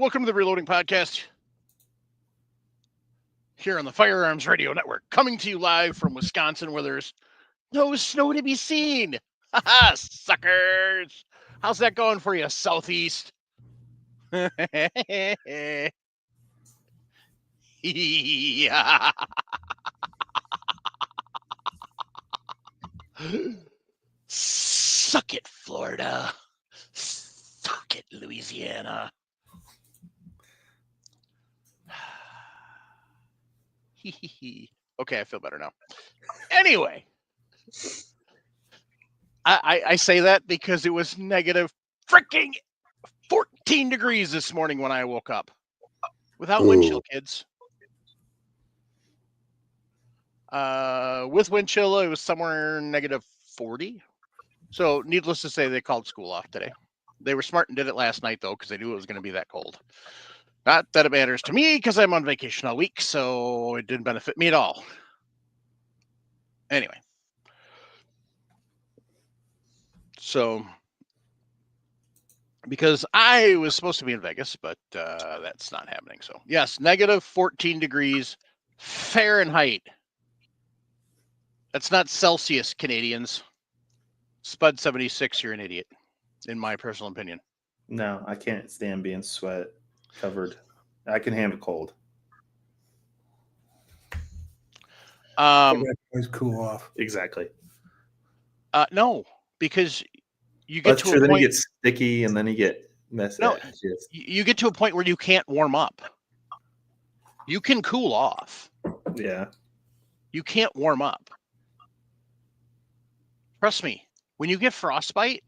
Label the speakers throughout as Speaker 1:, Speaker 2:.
Speaker 1: welcome to the Reloading Podcast here on the Firearms Radio Network, coming to you live from Wisconsin where there's no snow to be seen. Haha, suckers. How's that going for you, Southeast? Suck it, Florida. Suck it, Louisiana. Okay, I feel better now. Anyway, I say that because it was negative freaking 14 degrees this morning when I woke up. Without wind chill, kids. With wind chill, it was somewhere negative 40. So needless to say, they called school off today. They were smart and did it last night, though, because they knew it was going to be that cold. Not that it matters to me, because I'm on vacation all week, so it didn't benefit me at all. Anyway. So, because I was supposed to be in Vegas, but that's not happening. So, yes, negative 14 degrees Fahrenheit. That's not Celsius, Canadians. Spud 76, you're an idiot, in my personal opinion.
Speaker 2: No, I can't stand being sweat covered. I can handle cold.
Speaker 3: Always cool off.
Speaker 2: Exactly.
Speaker 1: No, because you get to a
Speaker 2: point. Then you get sticky, and then you get messy.
Speaker 1: No, you get to a point where you can't warm up. You can cool off.
Speaker 2: Yeah.
Speaker 1: You can't warm up. Trust me, when you get frostbite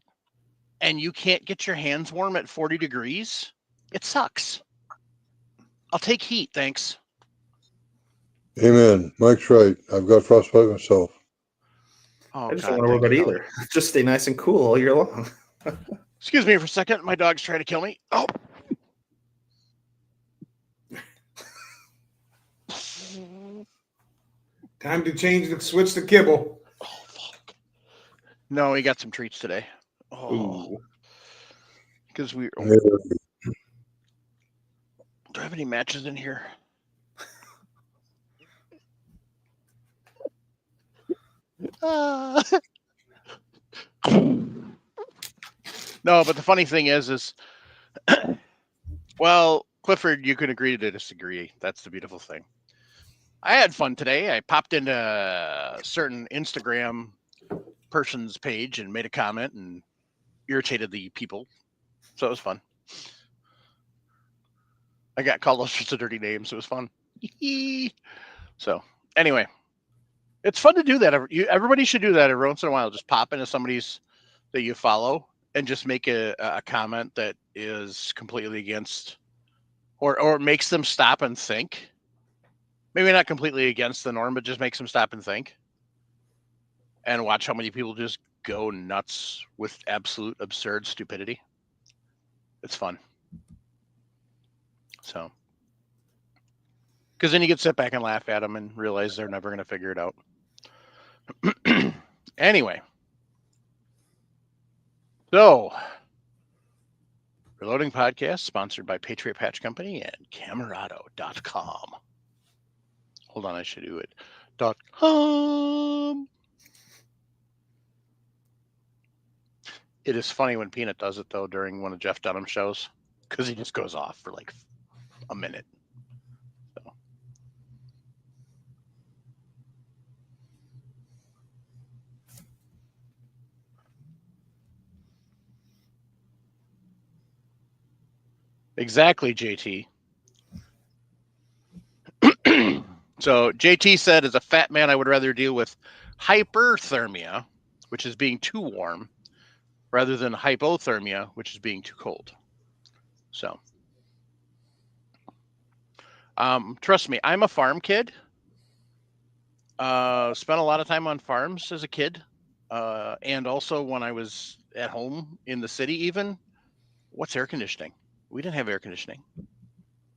Speaker 1: and you can't get your hands warm at 40 degrees, it sucks. I'll take heat, thanks.
Speaker 4: Amen. Mike's right. I've got frostbite myself.
Speaker 2: I just don't want to worry about either. Just stay nice and cool all year long.
Speaker 1: Excuse me for a second. My dog's trying to kill me. Oh.
Speaker 3: Time to switch the kibble.
Speaker 1: Oh, fuck. No, he got some treats today. Oh. Because we... Do I have any matches in here? No, but the funny thing is well, Clifford, you can agree to disagree. That's the beautiful thing. I had fun today. I popped into a certain Instagram person's page and made a comment and irritated the people. So it was fun. I got called all sorts of dirty names. It was fun. So anyway, it's fun to do that. Everybody should do that every once in a while. Just pop into somebody's that you follow and just make a comment that is completely against or makes them stop and think. Maybe not completely against the norm, but just makes them stop and think. And watch how many people just go nuts with absolute absurd stupidity. It's fun. So, because then you get to sit back and laugh at them and realize they're never going to figure it out. Anyway. So, Reloading Podcast, sponsored by Patriot Patch Company and Camerado.com. Hold on, I should do it. .com. It is funny when Peanut does it, though, during one of Jeff Dunham's shows, because he just goes off for like a minute. So. Exactly, JT. So JT said, as a fat man, I would rather deal with hyperthermia, which is being too warm, rather than hypothermia, which is being too cold. So, trust me, I'm a farm kid. Spent a lot of time on farms as a kid. And also when I was at home in the city even. What's air conditioning? We didn't have air conditioning.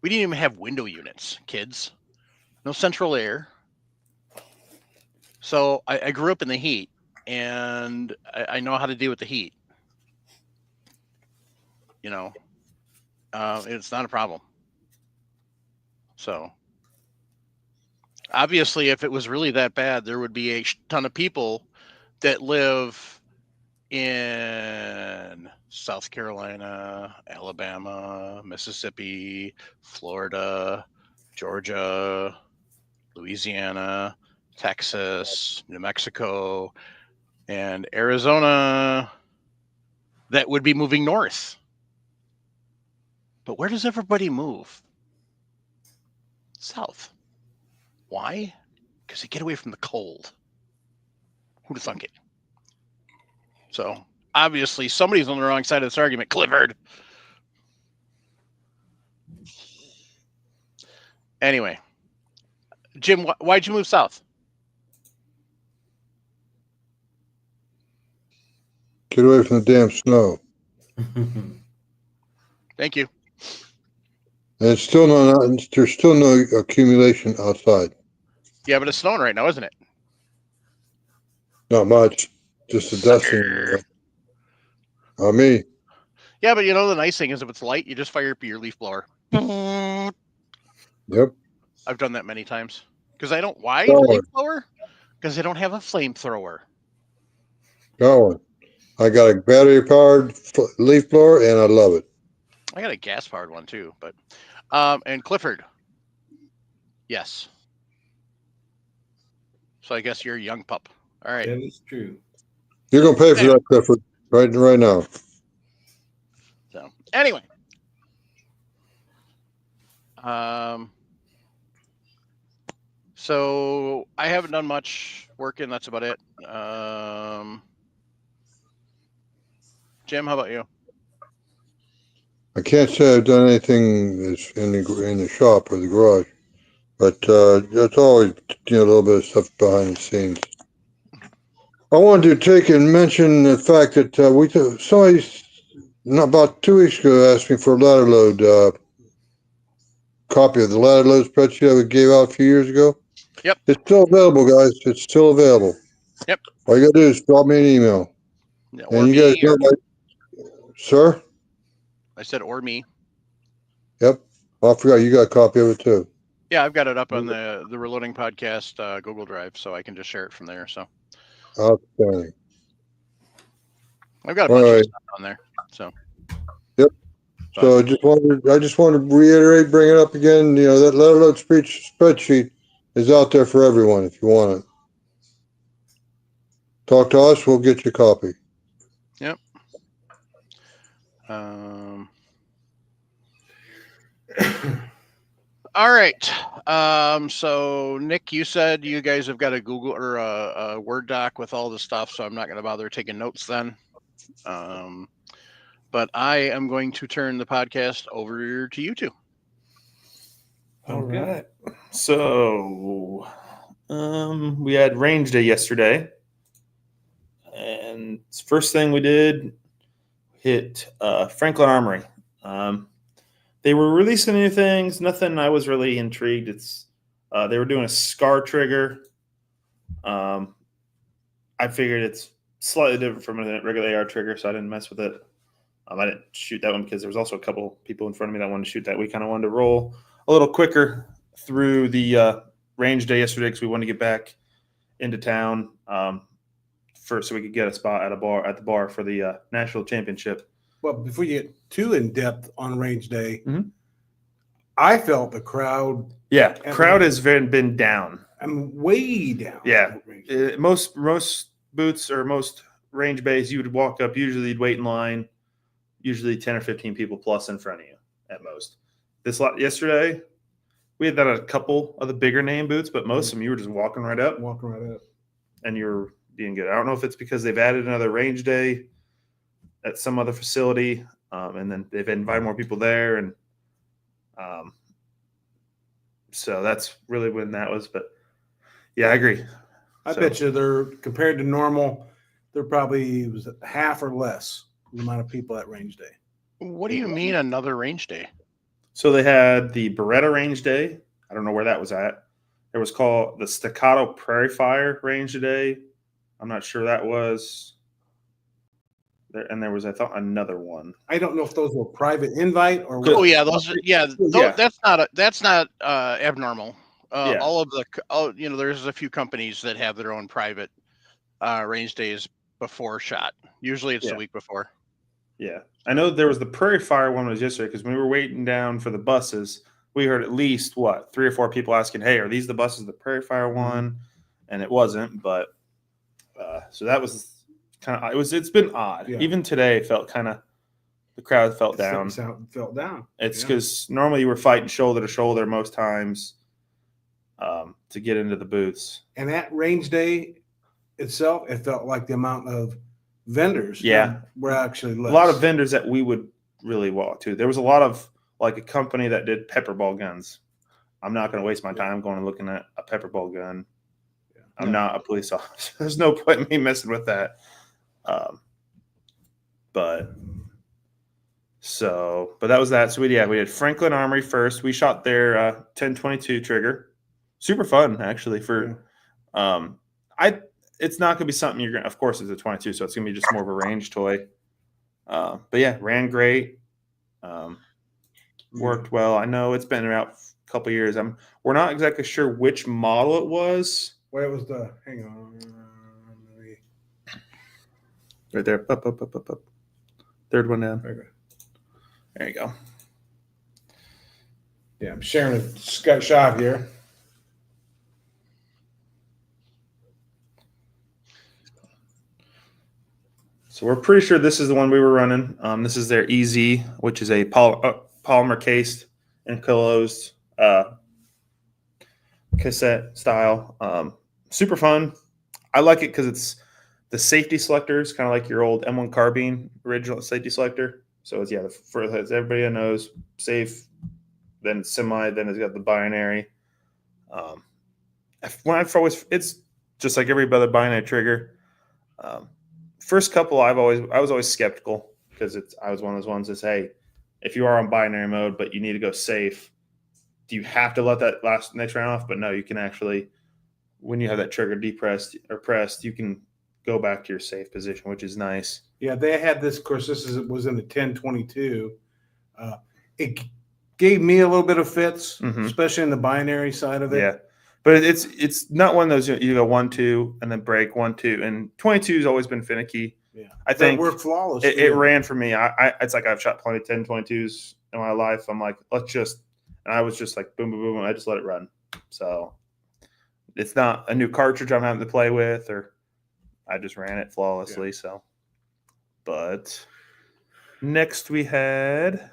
Speaker 1: We didn't even have window units, kids. No central air. So I grew up in the heat, and I know how to deal with the heat. You know, it's not a problem. So obviously, if it was really that bad, there would be a ton of people that live in South Carolina, Alabama, Mississippi, Florida, Georgia, Louisiana, Texas, New Mexico, and Arizona that would be moving north. But where does everybody move? South. Why? Because they get away from the cold. Who'd have thunk it? So obviously somebody's on the wrong side of this argument. Clifford. Anyway, Jim, why'd you move south?
Speaker 4: Get away from the damn snow.
Speaker 1: Thank you.
Speaker 4: And it's still there's still no accumulation outside.
Speaker 1: Yeah, but it's snowing right now, isn't it?
Speaker 4: Not much. Just the dusting. On me.
Speaker 1: Yeah, but the nice thing is if it's light, you just fire up your leaf blower.
Speaker 4: Yep.
Speaker 1: I've done that many times. Because I don't. Why
Speaker 4: Got
Speaker 1: leaf
Speaker 4: one.
Speaker 1: blower? Because I don't have a flamethrower.
Speaker 4: Got one. I got a battery-powered leaf blower, and I love it.
Speaker 1: I got a gas-powered one too, but and Clifford. Yes. So I guess you're a young pup. All right.
Speaker 3: That is true.
Speaker 4: You're gonna pay for that, Clifford, right now.
Speaker 1: So anyway. So I haven't done much working. That's about it. Jim, how about you?
Speaker 4: I can't say I've done anything that's in the shop or the garage, but that's always a little bit of stuff behind the scenes. I wanted to take and mention the fact that somebody about 2 weeks ago asked me for a ladder load copy of the ladder load spreadsheet I gave out a few years ago.
Speaker 1: Yep.
Speaker 4: It's still available, guys. It's still available.
Speaker 1: Yep.
Speaker 4: All you gotta do is drop me an email.
Speaker 1: Yeah,
Speaker 4: and you guys know sir?
Speaker 1: I said or me.
Speaker 4: Yep. I forgot you got a copy of it too.
Speaker 1: Yeah, I've got it up on the Reloading Podcast Google Drive, so I can just share it from there. So
Speaker 4: Outstanding.
Speaker 1: I've got a bunch of stuff on there. So
Speaker 4: yep. So I just wanted to reiterate, bring it up again. That ladder load spreadsheet is out there for everyone if you want it. Talk to us, we'll get you a copy.
Speaker 1: Yep. All right. So Nick, you said you guys have got a Google or a Word doc with all the stuff, so I'm not going to bother taking notes then. But I am going to turn the podcast over to you two.
Speaker 2: All right. So we had range day yesterday. And first thing we did, hit Franklin Armory. They were releasing new things. Nothing I was really intrigued. They were doing a SCAR trigger. I figured it's slightly different from a regular AR trigger, so I didn't mess with it. I didn't shoot that one because there was also a couple people in front of me that wanted to shoot that. We kind of wanted to roll a little quicker through the range day yesterday because we wanted to get back into town so we could get a spot at the bar for the national championship.
Speaker 3: Well, before you get too in depth on range day, I felt the crowd.
Speaker 2: Yeah, crowd has been down.
Speaker 3: I'm way down.
Speaker 2: Yeah, most booths or most range bays, you would walk up. Usually, you'd wait in line. Usually, 10 or 15 people plus in front of you at most. Yesterday, we had that at a couple of the bigger name booths, but most of them you were just walking right up, and you're being good. I don't know if it's because they've added another range day at some other facility, and then they've invited more people there, and so that's really when that was. But yeah, I agree.
Speaker 3: I bet you they're compared to normal. They're probably half or less the amount of people at range day.
Speaker 1: What do you mean another range day?
Speaker 2: So they had the Beretta range day. I don't know where that was at. There was called the Staccato Prairie Fire range day. I'm not sure that was. there was, I thought, another one.
Speaker 3: I don't know if those were private invite or
Speaker 1: Oh
Speaker 3: what.
Speaker 1: yeah, that's not abnormal.
Speaker 2: Yeah.
Speaker 1: All of the there's a few companies that have their own private range days before shot. Usually it's the week before.
Speaker 2: Yeah, I know there was the Prairie Fire one was yesterday because when we were waiting down for the buses, we heard at least 3 or 4 people asking, "Hey, are these the buses, the Prairie Fire one?" And it wasn't, but so that was kind of it's been odd.
Speaker 3: Yeah.
Speaker 2: Even today, felt kind of the crowd felt down.
Speaker 3: Felt down.
Speaker 2: It's because normally you were fighting shoulder to shoulder most times to get into the booths.
Speaker 3: And at range day itself, it felt like the amount of vendors were actually less.
Speaker 2: A lot of vendors that we would really walk to. There was a lot of like a company that did pepper ball guns. I'm not going to waste my time going and looking at a pepper ball gun. Yeah. I'm not a police officer. There's no point in me messing with that. But that was that. So we did Franklin Armory first. We shot their 1022 trigger. Super fun actually it's not going to be something you're going to, of course it's a 22, so it's going to be just more of a range toy. But yeah, ran great. Worked well. I know it's been out a couple years. We're not exactly sure which model it was.
Speaker 3: Well, it was hang on.
Speaker 2: Right there. Up. Third one down.
Speaker 3: Okay.
Speaker 2: There you go.
Speaker 3: Yeah, I'm sharing a shot here.
Speaker 2: So we're pretty sure this is the one we were running. This is their EZ, which is a polymer cased enclosed cassette style. Super fun. I like it because it's the safety selector is kind of like your old M1 carbine original safety selector. So it's as everybody knows, safe, then semi, then it's got the binary. It's just like every other binary trigger. First couple, I was always skeptical because I was one of those ones that say, hey, if you are on binary mode but you need to go safe, do you have to let that next round off? But no, you can actually, when you have that trigger depressed or pressed, you can go back to your safe position, which is nice.
Speaker 3: Yeah, they had this. Of course, was in the 1022. It gave me a little bit of fits, especially in the binary side of it.
Speaker 2: Yeah. But it's not one of those you go 1-2 and then break 1-2, and 22 has always been finicky.
Speaker 3: Yeah,
Speaker 2: I think
Speaker 3: it worked flawless.
Speaker 2: It ran for me. It's like I've shot plenty of 1022s in my life. I'm like, and I was just like boom, boom, boom. I just let it run. So it's not a new cartridge I'm having to play with, or I just ran it flawlessly. Yeah. So, but next we had.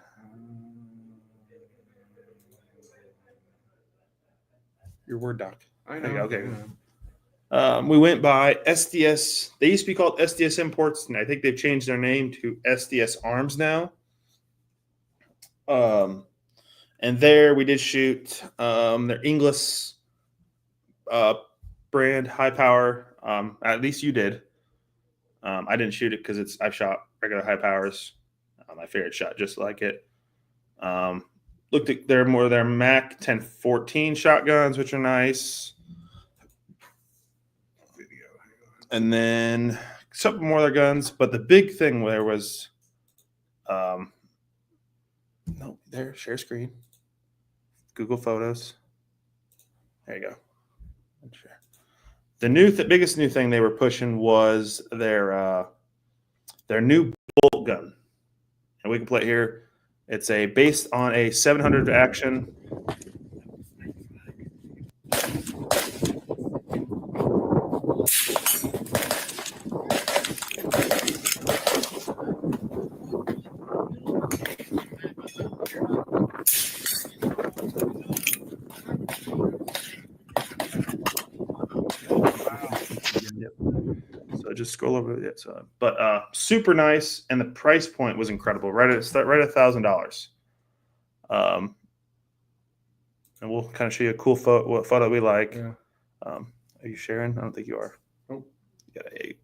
Speaker 2: Your Word doc.
Speaker 3: I know.
Speaker 2: Okay. We went by SDS. They used to be called SDS Imports, and I think they've changed their name to SDS Arms now. And there we did shoot their Inglis brand high power. At least you did. I didn't shoot it because I've shot regular high powers. I figured it shot just like it. Looked at their Mac 1014 shotguns, which are nice. And then some more of their guns. But the big thing there was share screen. Google Photos. There you go. The biggest new thing they were pushing was their new bolt gun. And we can play it here. It's based on a 700 action. Yep. So just scroll over it. So, but super nice, and the price point was incredible. Right at $1,000. And we'll kind of show you a cool photo we like.
Speaker 3: Yeah.
Speaker 2: Are you sharing? I don't think you are.
Speaker 3: Nope.
Speaker 2: You got 8.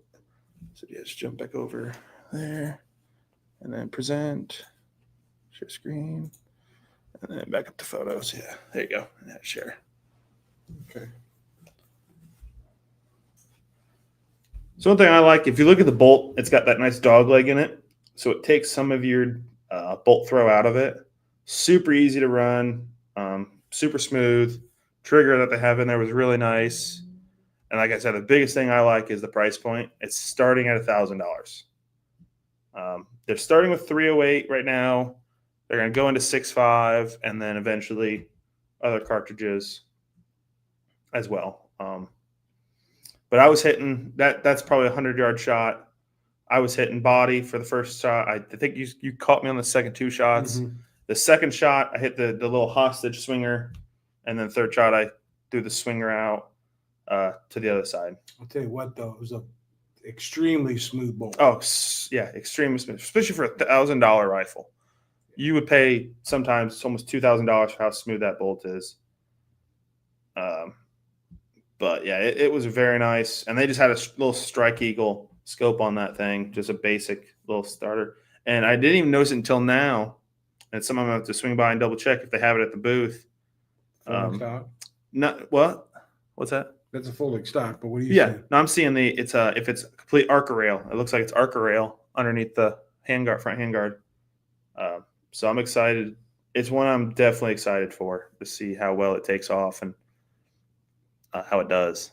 Speaker 2: So just jump back over there, and then present, share screen, and then back up to photos. Yeah, there you go. And share.
Speaker 3: Okay.
Speaker 2: So one thing I like, if you look at the bolt, it's got that nice dog leg in it. So it takes some of your bolt throw out of it. Super easy to run, super smooth. Trigger that they have in there was really nice. And like I said, the biggest thing I like is the price point. It's starting at $1,000. They're starting with 308 right now. They're going to go into 6.5 and then eventually other cartridges as well. But I was hitting that's probably a 100-yard shot. I was hitting body for the first shot. I think you caught me on the second 2 shots.
Speaker 3: Mm-hmm.
Speaker 2: The second shot, I hit the little hostage swinger, and then third shot, I threw the swinger out to the other side.
Speaker 3: I'll tell you what, though, it was a extremely smooth bolt.
Speaker 2: Oh yeah, extremely smooth, especially for a $1,000 rifle. You would pay sometimes almost $2,000 for how smooth that bolt is. But yeah, it was very nice, and they just had a little Strike Eagle scope on that thing, just a basic little starter. And I didn't even notice it until now. And some of them have to swing by and double check if they have it at the booth.
Speaker 3: Stock.
Speaker 2: Not what? What's that?
Speaker 3: That's a folding stock, but what do you saying?
Speaker 2: No, I'm seeing if it's a complete Arca rail. It looks like it's Arca rail underneath the handguard, front handguard. So I'm excited. It's one I'm definitely excited for to see how well it takes off and how it does.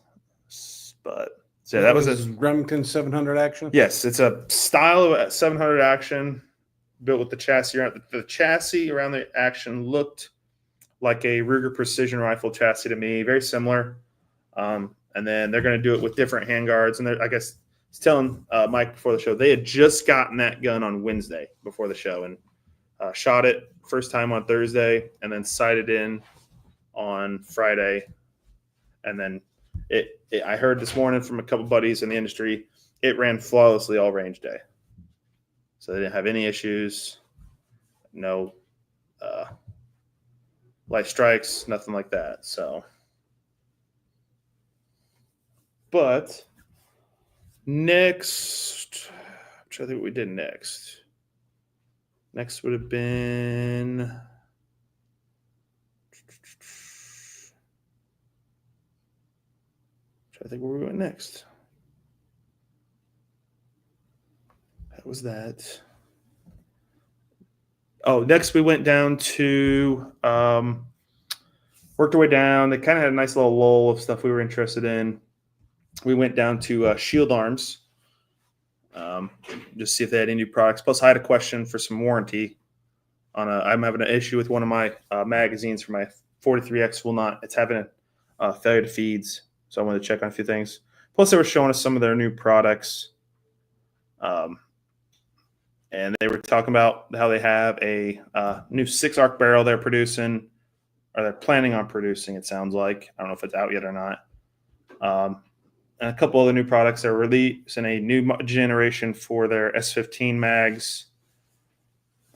Speaker 2: But so that was a
Speaker 3: Remington 700 action.
Speaker 2: Yes, it's a style of 700 action built with the chassis around. The chassis around the action looked like a Ruger Precision Rifle chassis to me, very similar. And then they're going to do it with different handguards. And I guess I was telling Mike before the show, they had just gotten that gun on Wednesday before the show and shot it first time on Thursday and then sighted in on Friday. And then I heard this morning from a couple buddies in the industry, it ran flawlessly all range day. So they didn't have any issues, no light strikes, nothing like that. So, but next, I'm trying to think what we did next. Next would have been I think where we went next. That was that. Oh, next we went down to worked our way down. They kind of had a nice little lull of stuff we were interested in. We went down to Shield Arms, just see if they had any new products. Plus, I had a question for some warranty on I'm having an issue with one of my magazines for my 43X. It's having a failure to feeds. So I wanted to check on a few things. Plus, they were showing us some of their new products. And they were talking about how they have a new 6-arc barrel they're producing, or they're planning on producing, it sounds like. I don't know if it's out yet or not. And a couple other new products. They're releasing a new generation for their S15 mags.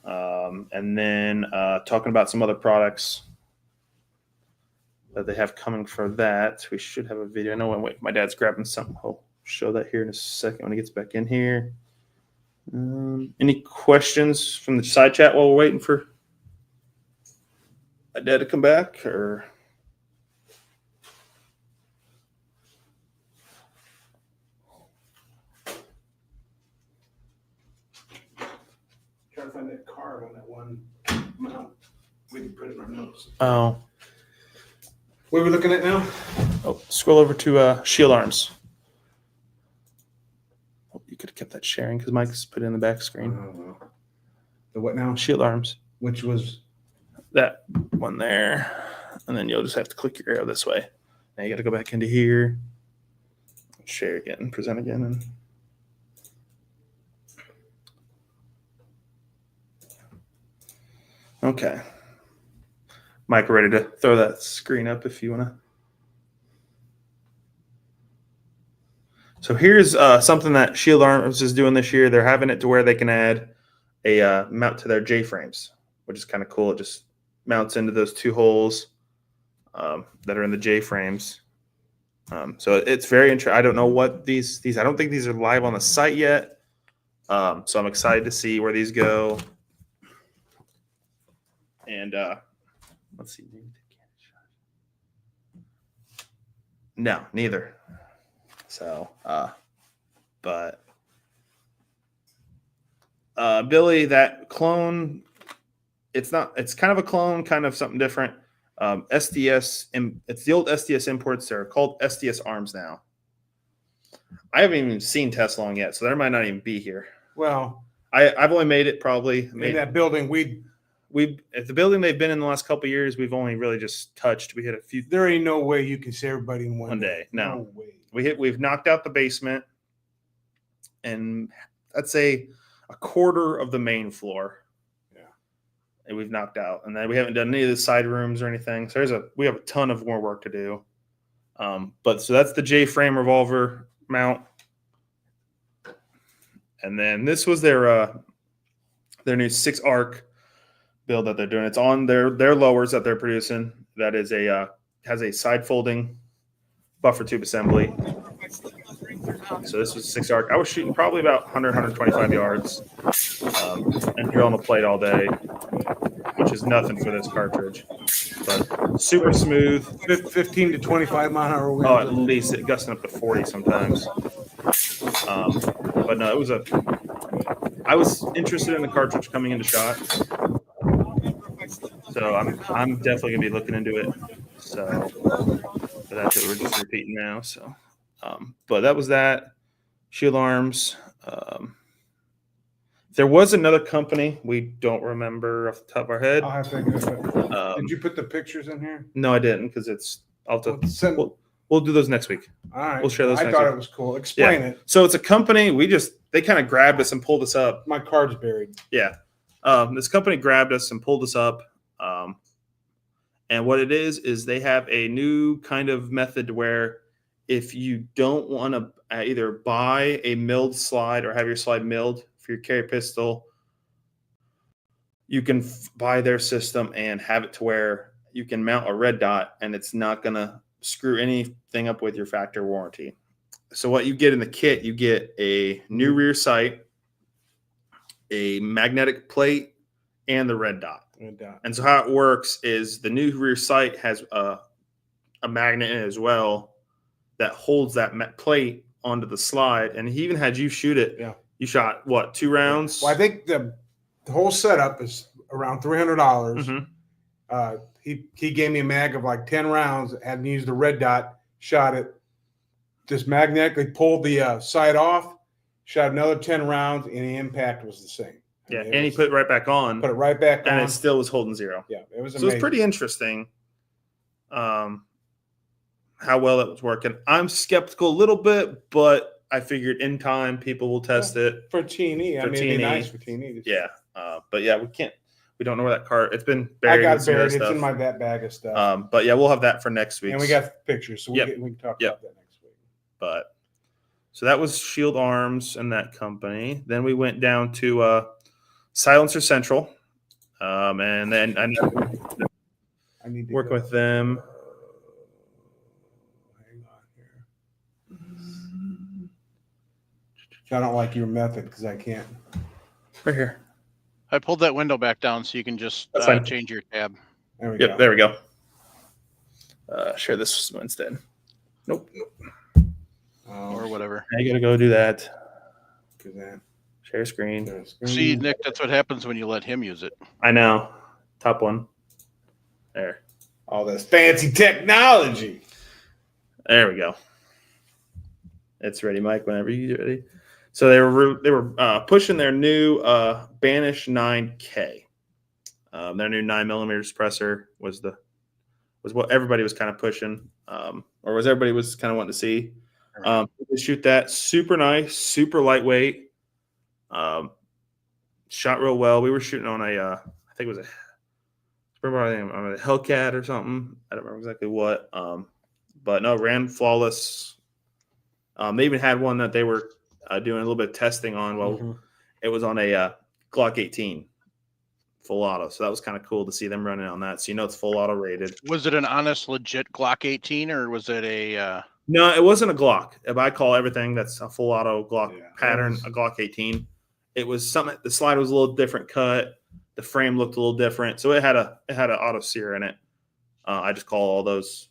Speaker 2: And then talking about some other products that they have coming for that. We should have a video. I know when my dad's grabbing something. I'll show that here in a second when he gets back in here. Any questions from the side chat while we're waiting for my dad to come back? Or
Speaker 3: Try to find that card on that one mount. We can put it in our notes.
Speaker 2: oh,
Speaker 3: What are we looking at now?
Speaker 2: scroll over to Shield Arms. Oh, you could have kept that sharing because Mike's put it in the back screen.
Speaker 3: The what now?
Speaker 2: Shield Arms.
Speaker 3: Which was
Speaker 2: That one there. And then you'll just have to click your arrow this way. Now you got to go back into here, share again, present again. And okay. Mike, ready to throw that screen up if you want to. So here's something that Shield Arms is doing this year. They're having it to where they can add a mount to their J-frames, which is kind of cool. It just mounts into those 2 holes that are in the J-frames. So it's very interesting. I don't know what these I don't think these are live on the site yet. So I'm excited to see where these go. And let's see. No, neither. So But Billy, that clone, it's kind of a clone, kind of something different. SDS, it's the old SDS imports. They're called SDS Arms now. I haven't even seen test long yet, so there might not even be here.
Speaker 3: Well,
Speaker 2: I've only made it probably.
Speaker 3: in that building,
Speaker 2: at the building they've been in the last couple of years, we've only really just touched. We hit a few.
Speaker 3: There ain't no way you can see everybody in one
Speaker 2: day. No
Speaker 3: way.
Speaker 2: We've knocked out the basement, and I'd say a quarter of the main floor.
Speaker 3: Yeah,
Speaker 2: and we've knocked out, and then we haven't done any of the side rooms or anything. So we have a ton of more work to do. But so that's the J frame revolver mount, and then this was their new 6 arc build that they're doing. It's on their lowers that they're producing. That is has a side folding buffer tube assembly. So this was 6 arc. I was shooting probably about 125 yards and drilling a plate all day, which is nothing for this cartridge. But super smooth.
Speaker 3: 15 to 25 mile an hour wind.
Speaker 2: Oh, at least it gusting up to 40 sometimes. But no, I was interested in the cartridge coming into shot. So I'm definitely gonna be looking into it. So but that's what we're just repeating now. So but that was that. Shield Arms. There was another company we don't remember off the top of our head.
Speaker 3: I'll have to did you put the pictures in here?
Speaker 2: No, I didn't, because it's.
Speaker 3: We'll
Speaker 2: do those next week.
Speaker 3: All right.
Speaker 2: We'll share those.
Speaker 3: I
Speaker 2: next
Speaker 3: thought
Speaker 2: week.
Speaker 3: it was cool. Explain it.
Speaker 2: So it's a company. They kind of grabbed us and pulled us up.
Speaker 3: My card's buried.
Speaker 2: Yeah. This company grabbed us and pulled us up. And what it is they have a new kind of method where if you don't want to either buy a milled slide or have your slide milled for your carry pistol, you can buy their system and have it to where you can mount a red dot and it's not going to screw anything up with your factory warranty. So what you get in the kit, you get a new rear sight, a magnetic plate, and the red dot. And so how it works is the new rear sight has a magnet in it as well that holds that plate onto the slide. And he even had you shoot it. Yeah. You shot, what, 2 rounds?
Speaker 3: Well, I think the whole setup is around $300.
Speaker 2: Mm-hmm.
Speaker 3: He gave me a mag of like 10 rounds, hadn't used the red dot, shot it, just magnetically pulled the sight off, shot another 10 rounds, and the impact was the same.
Speaker 2: Yeah, and he put it right back on.
Speaker 3: Put it right back on.
Speaker 2: And it still was holding 0.
Speaker 3: Yeah, it was amazing.
Speaker 2: So it's pretty interesting how well it was working. I'm skeptical a little bit, but I figured in time people will test it.
Speaker 3: For T&E. I mean, it'd be nice for T&E.
Speaker 2: Yeah. But yeah, we don't know where that cart. It's been buried.
Speaker 3: I got buried. It's in my bag of stuff.
Speaker 2: But yeah, we'll have that for next week.
Speaker 3: And we got pictures, so we can talk about that next week.
Speaker 2: But so that was Shield Arms and that company. Then we went down to Silencer Central, and then I need to work with them.
Speaker 3: Hang on here. I don't like your method because I can't.
Speaker 2: Right here.
Speaker 1: I pulled that window back down so you can just change your tab.
Speaker 3: There we go.
Speaker 2: There we go. Share this instead. Nope.
Speaker 1: Or whatever.
Speaker 2: Now you got to go do that.
Speaker 3: That.
Speaker 2: Share screen.
Speaker 1: See, Nick, that's what happens when you let him use it.
Speaker 2: I know. Top one. There.
Speaker 3: All this fancy technology.
Speaker 2: There we go. It's ready, Mike, whenever you're ready. So they were pushing their new Banish 9K. Their new 9mm suppressor was what everybody was kind of pushing, or was everybody was kind of wanting to see. They shoot that super nice, super lightweight. Shot real well. We were shooting on I think it was a Hellcat or something. I don't remember exactly what. But no, ran flawless. They even had one that they were doing a little bit of testing on. Well, it was on a Glock 18 full auto. So that was kind of cool to see them running on that. So it's full auto rated.
Speaker 1: Was it an honest, legit Glock 18 or was it a...
Speaker 2: No, it wasn't a Glock. If I call everything that's a full auto Glock pattern, a Glock 18. It was something. The slide was a little different cut. The frame looked a little different. So it had an auto sear in it. I just call all those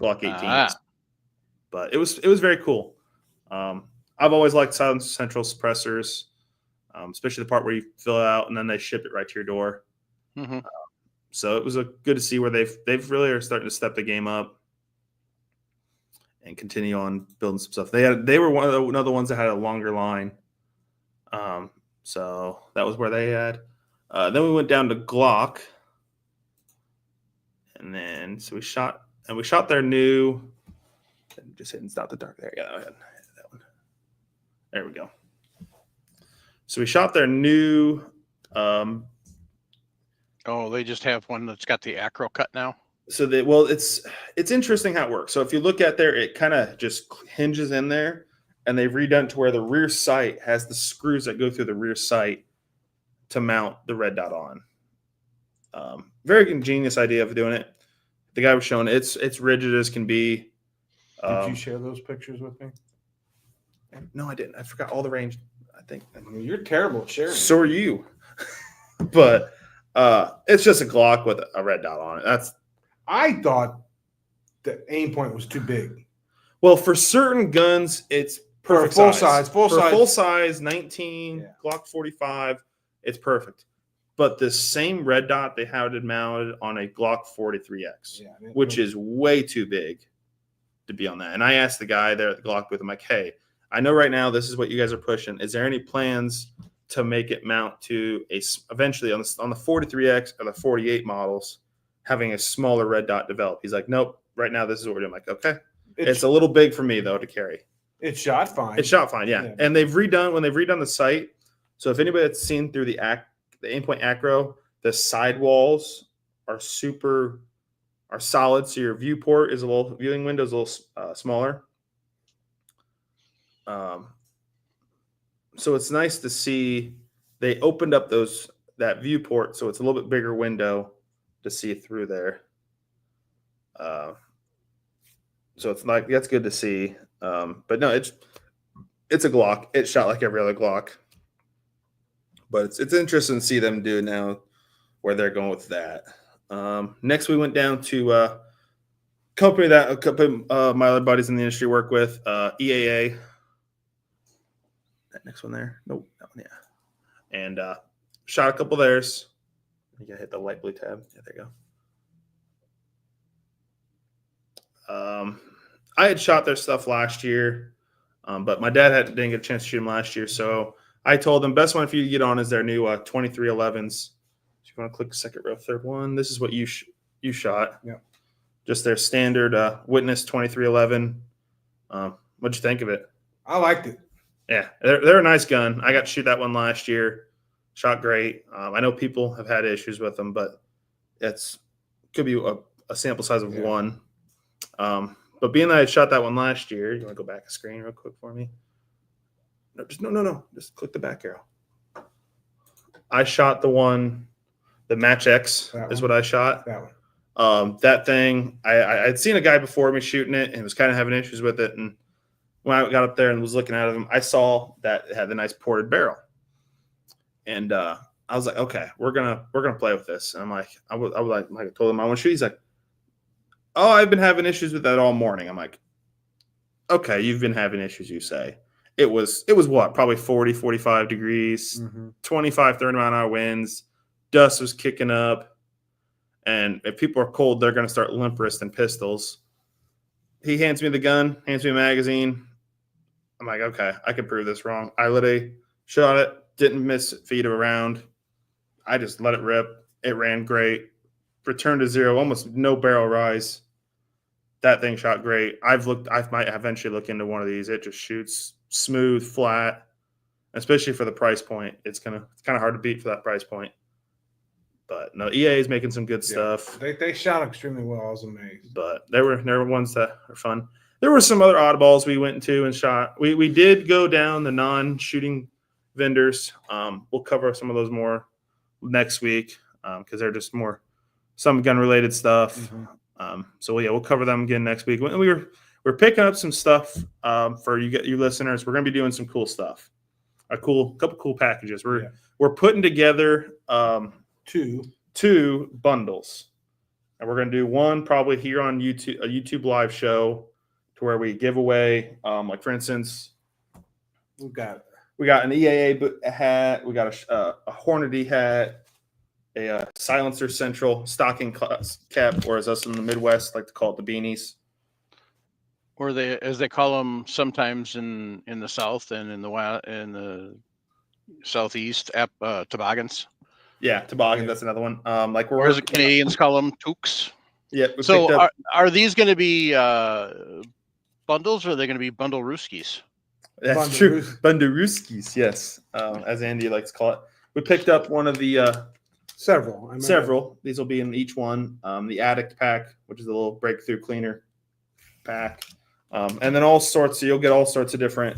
Speaker 2: Glock 18s. But it was very cool. I I've always liked silent central suppressors, especially the part where you fill it out and then they ship it right to your door.
Speaker 1: Mm-hmm.
Speaker 2: So it was good to see where they've really are starting to step the game up and continue on building some stuff. They were one of the ones that had a longer line. So that was where they had. Then we went down to Glock, and then we shot their new. Just hitting stop the dark there. Yeah, that one. There we go. So we shot their new.
Speaker 1: They just have one that's got the acro cut now.
Speaker 2: So it's interesting how it works. So if you look at there, it kind of just hinges in there, and they've redone to where the rear sight has the screws that go through the rear sight to mount the red dot on. Very ingenious idea of doing it. The guy was showing it's rigid as can be.
Speaker 3: Did you share those pictures with me?
Speaker 2: No, I didn't. I forgot all the range. I think.
Speaker 3: I mean, you're terrible at sharing.
Speaker 2: So are you. But it's just a Glock with a red dot on it.
Speaker 3: I thought the Aimpoint was too big.
Speaker 2: Well, for certain guns, it's perfect
Speaker 3: full
Speaker 2: size.
Speaker 3: size.
Speaker 2: Full size, 19,
Speaker 3: Yeah.
Speaker 2: Glock 45, it's perfect. But the same red dot they had it mounted on a Glock 43X, which is way too big to be on that. And I asked the guy there at the Glock booth, I'm like, hey, I know right now this is what you guys are pushing. Is there any plans to make it mount to eventually on the 43X or the 48 models, having a smaller red dot develop? He's like, nope, right now this is what we're doing. I'm like, okay. It's a little big for me, though, to carry.
Speaker 3: It's shot fine.
Speaker 2: It's shot fine, yeah. And they've redone the sight. So if anybody that's seen through the Aimpoint Acro, the sidewalls are solid. So your viewing window is a little smaller. So it's nice to see they opened up that viewport, so it's a little bit bigger window to see through there. So it's like that's good to see. But no, it's a Glock. It's shot like every other Glock. But it's interesting to see them do now where they're going with that. Next, we went down to a couple of my other buddies in the industry work with, EAA. That next one there? Nope, that one, yeah. And shot a couple of theirs. You gotta hit the light blue tab. Yeah, there you go. I had shot their stuff last year, but my dad didn't get a chance to shoot them last year. So I told them best one for you to get on is their new 2311s. So you want to click the second row, third one. This is what you shot.
Speaker 3: Yeah.
Speaker 2: Just their standard Witness 2311. What'd you think of it?
Speaker 3: I liked it.
Speaker 2: Yeah, they're a nice gun. I got to shoot that one last year. Shot great. I know people have had issues with them, but could be a sample size of one. But being that I shot that one last year, you want to go back a screen real quick for me? No. Just click the back arrow. I shot the Match X is what I shot.
Speaker 3: That one.
Speaker 2: That thing, I'd seen a guy before me shooting it and was kind of having issues with it. And when I got up there and was looking at him, I saw that it had the nice ported barrel. And I was like, okay, we're gonna play with this. And I'm like, I told him I want to shoot. He's like, oh, I've been having issues with that all morning. I'm like, okay, you've been having issues, you say. It was what? Probably 40, 45 degrees, 25, 30 mile an hour winds. Dust was kicking up. And if people are cold, they're going to start limp wristing pistols. He hands me the gun, hands me a magazine. I'm like, okay, I can prove this wrong. I literally shot it, didn't miss feet around. I just let it rip. It ran great. Returned to zero, almost no barrel rise. That thing shot great. I might eventually look into one of these. It just shoots smooth, flat, especially for the price point. It's kind of hard to beat for that price point. But no, EA is making some good stuff.
Speaker 3: They shot extremely well. I was amazed.
Speaker 2: But there were ones that are fun. There were some other oddballs we went into and shot. We did go down the non-shooting vendors. We'll cover some of those more next week because they're just more some gun-related stuff. So we'll cover them again next week. We're picking up some stuff for you listeners. We're going to be doing some cool stuff. Couple cool packages. We're putting together two bundles, and we're going to do one probably here on YouTube, a YouTube live show, to where we give away, like for instance, We got an EAA hat. We got a Hornady hat, a silencer central stocking cap, or as us in the Midwest like to call it, the beanies.
Speaker 1: Or they, as they call them sometimes in the South and in the Southeast, toboggans.
Speaker 2: Yeah, toboggan. That's another one. Like
Speaker 1: or as the Canadians call them, toques.
Speaker 2: Yeah.
Speaker 1: So are these going to be bundles, or are they going to be bundle rooskies?
Speaker 2: That's true. Bundaruskis, yes, as Andy likes to call it. We picked up one of the
Speaker 3: several.
Speaker 2: Several. These will be in each one. The Addict pack, which is a little breakthrough cleaner pack, and then all sorts. So you'll get all sorts of different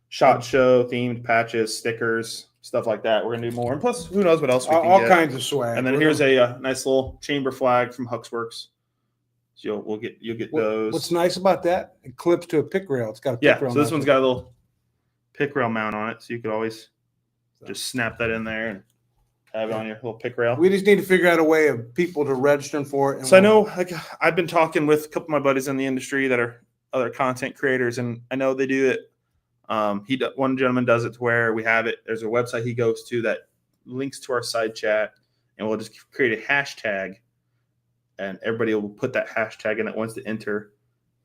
Speaker 2: SHOT Show themed patches, stickers, stuff like that. We're gonna do more, and plus, who knows what else we can
Speaker 3: all
Speaker 2: get.
Speaker 3: kinds of swag.
Speaker 2: And then here's a nice little chamber flag from Huxworks. So you'll get those.
Speaker 3: What's nice about that? It clips to a pick rail. It's got a pick rail.
Speaker 2: So this one's got a little pick rail mount on it, so you could always just snap that in there and have it on your little pick rail.
Speaker 3: We just need to figure out a way of people to register for it. And
Speaker 2: so I know, like, I've been talking with a couple of my buddies in the industry that are other content creators, and I know they do it. One gentleman does it to where we have it. There's a website he goes to that links to our side chat, and we'll just create a hashtag, and everybody will put that hashtag in that wants to enter,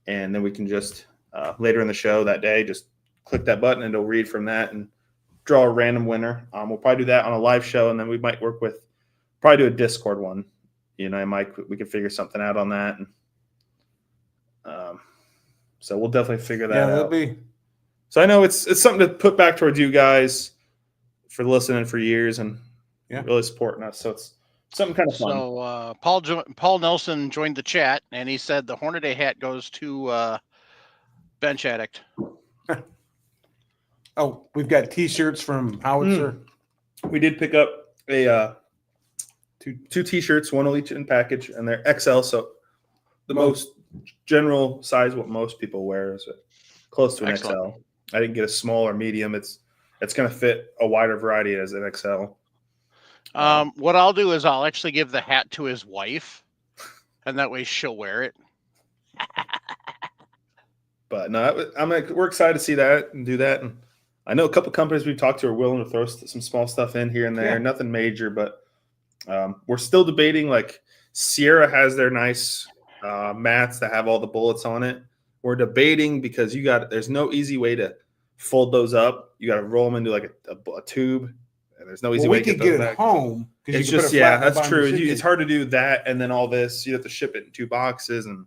Speaker 2: and then we can just later in the show that day just click that button and it'll read from that and draw a random winner. We'll probably do that on a live show, and then we might probably do a Discord one. You know, we can figure something out on that. And so we'll definitely figure that out. So I know it's something to put back towards you guys for listening for years and really supporting us. So it's something kind of fun.
Speaker 1: So Paul Nelson joined the chat, and he said the Hornady hat goes to Bench Addict.
Speaker 3: Oh, we've got T-shirts from Howitzer.
Speaker 2: We did pick up a two T-shirts, one of each in package, and they're XL. So the most general size, what most people wear, is close to an XL. I didn't get a small or medium. It's going to fit a wider variety as an XL.
Speaker 1: What I'll do is I'll actually give the hat to his wife, and that way she'll wear it.
Speaker 2: But no, we're excited to see that and do that. And I know a couple companies we've talked to are willing to throw some small stuff in here and there. Nothing major, but we're still debating. Like Sierra has their nice mats that have all the bullets on it. We're debating because there's no easy way to fold those up. You got to roll them into like a tube, and there's no easy way to get those back.
Speaker 3: Home.
Speaker 2: It's just that's true. It's hard to do that, and then all this you have to ship it in 2 boxes, and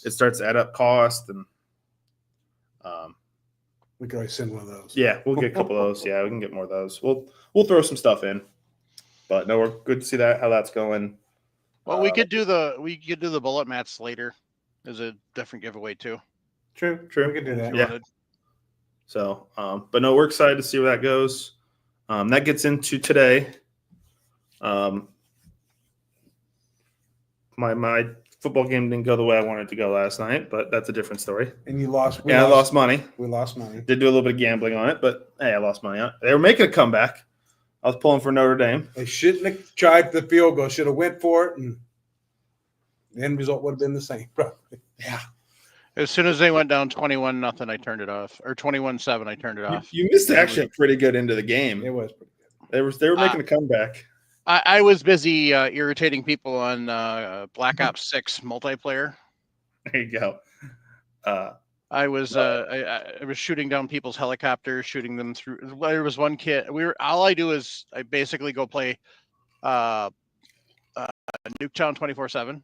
Speaker 2: it starts to add up cost. And
Speaker 3: we could always send one of those.
Speaker 2: Yeah, we'll get a couple of those. Yeah, we can get more of those. We'll throw some stuff in, but no, we're good to see how that's going.
Speaker 1: Well, we could do the bullet mats later as a different giveaway too.
Speaker 3: True. We could do that.
Speaker 2: Yeah. So, but no, we're excited to see where that goes. That gets into today. My football game didn't go the way I wanted it to go last night, but that's a different story.
Speaker 3: And you lost.
Speaker 2: I lost money.
Speaker 3: We lost money.
Speaker 2: Did do a little bit of gambling on it, but hey, I lost money on it. They were making a comeback. I was pulling for Notre Dame.
Speaker 3: They shouldn't have tried the field goal. Should have went for it, and the end result would have been the same, probably.
Speaker 2: Yeah.
Speaker 1: As soon as they went down 21-0, I turned it off. Or 21-7, I turned it off.
Speaker 2: You missed actually pretty good into the game.
Speaker 3: It was pretty good.
Speaker 2: They were making a comeback.
Speaker 1: I was busy irritating people on Black Ops 6 multiplayer.
Speaker 2: There you go.
Speaker 1: I was shooting down people's helicopters, shooting them through. There was one kid. All I do is I basically go play Nuketown 24/7.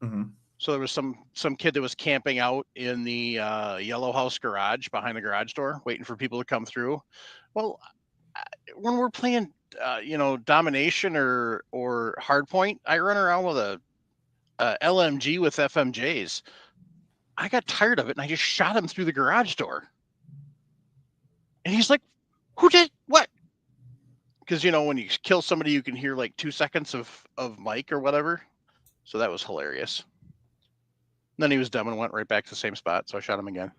Speaker 2: Mm-hmm.
Speaker 1: So there was some kid that was camping out in the yellow house garage behind the garage door, waiting for people to come through. Well, when we're playing, domination or hardpoint, I run around with a LMG with FMJs. I got tired of it, and I just shot him through the garage door. And he's like, "Who did what?" Because when you kill somebody, you can hear like 2 seconds of mic or whatever. So that was hilarious. And then he was dumb and went right back to the same spot, so I shot him again.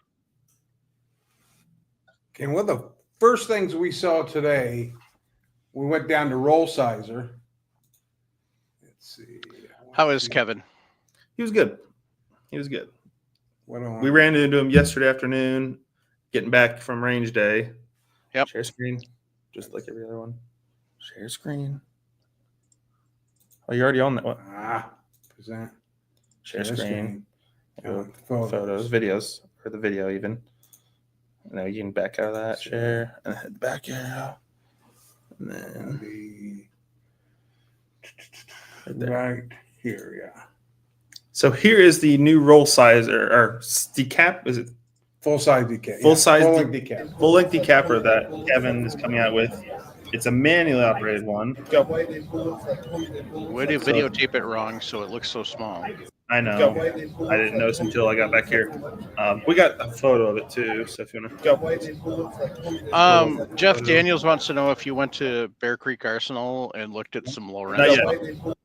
Speaker 3: Okay, one of the first things we saw today, we went down to Rollsizer. Let's see.
Speaker 1: How is Kevin?
Speaker 2: He was good. We ran into him yesterday afternoon, getting back from range day.
Speaker 1: Yep.
Speaker 2: Share screen, just like every other one. Share screen. Oh, you're already on that one.
Speaker 3: Present.
Speaker 2: Share screen.
Speaker 3: Photos.
Speaker 2: Videos, or the video even. Now you can back out of that. Share and hit the back arrow. And then
Speaker 3: Right here, yeah.
Speaker 2: So here is the new Rollsizer or decap. Is it
Speaker 3: Full size decap.
Speaker 2: full size
Speaker 3: full length decap.
Speaker 2: full length decapper that Kevin is coming out with? It's a manually operated one. Go.
Speaker 1: Way to videotape it wrong so it looks so small.
Speaker 2: I know. I didn't notice until I got back here. We got a photo of it too. So if you want to go.
Speaker 1: Jeff Daniels wants to know if you went to Bear Creek Arsenal and looked at some low
Speaker 2: Not
Speaker 1: rent.
Speaker 2: yet.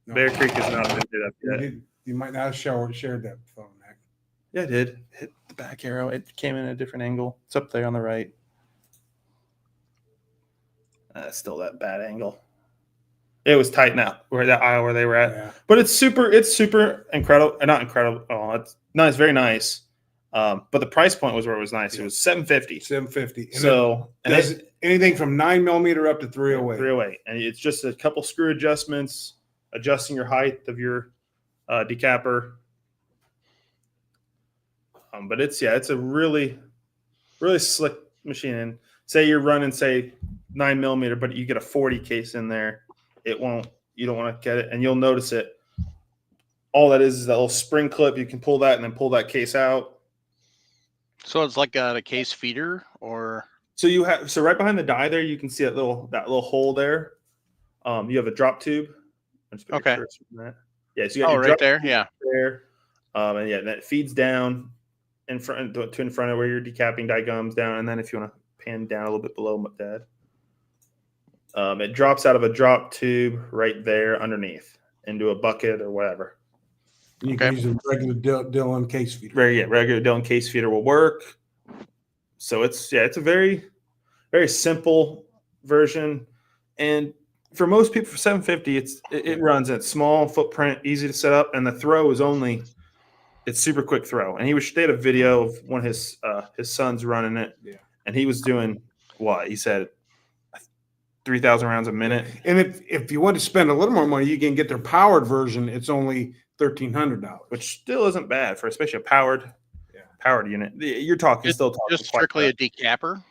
Speaker 2: Bear Creek has not been hit up yet.
Speaker 3: You might not have shared that phone, Mac.
Speaker 2: Yeah, I did. Hit the back arrow. It came in a different angle. It's up there on the right. Still that bad angle. It was tight now where that aisle where they were at.
Speaker 3: Yeah.
Speaker 2: But it's super incredible. Not incredible. Oh, it's nice, very nice. But the price point was where it was nice. It was $750.
Speaker 3: $750.
Speaker 2: So
Speaker 3: anything from 9mm up to 308.
Speaker 2: 308. And it's just a couple screw adjustments, adjusting your height of your decapper. But it's a really, really slick machine. And say you're running, 9mm, but you get a 40 case in there. You don't want to get it, and you'll notice it. All that is that little spring clip. You can pull that and then pull that case out.
Speaker 1: So it's like a case feeder, or
Speaker 2: so right behind the die there, you can see that little hole there. You have a drop tube.
Speaker 1: Okay.
Speaker 2: Yeah. So you got your
Speaker 1: right
Speaker 2: drop
Speaker 1: there.
Speaker 2: tube
Speaker 1: Yeah.
Speaker 2: There. And yeah, that feeds down in front of where your decapping die comes down, and then if you want to pan down a little bit below that. It drops out of a drop tube right there underneath into a bucket or whatever.
Speaker 3: You can use a regular Dillon case feeder.
Speaker 2: Regular Dillon case feeder will work. So it's a very, very simple version. And for most people, for $750, it runs at small footprint, easy to set up, and the throw is it's super quick throw. And they had a video of one of his sons running it, and he was doing what he said. 3,000 rounds a minute. And
Speaker 3: if you want to spend a little more money, you can get their powered version. It's only $1,300,
Speaker 2: which still isn't bad for especially a powered unit. You're still talking
Speaker 1: just strictly a decapper.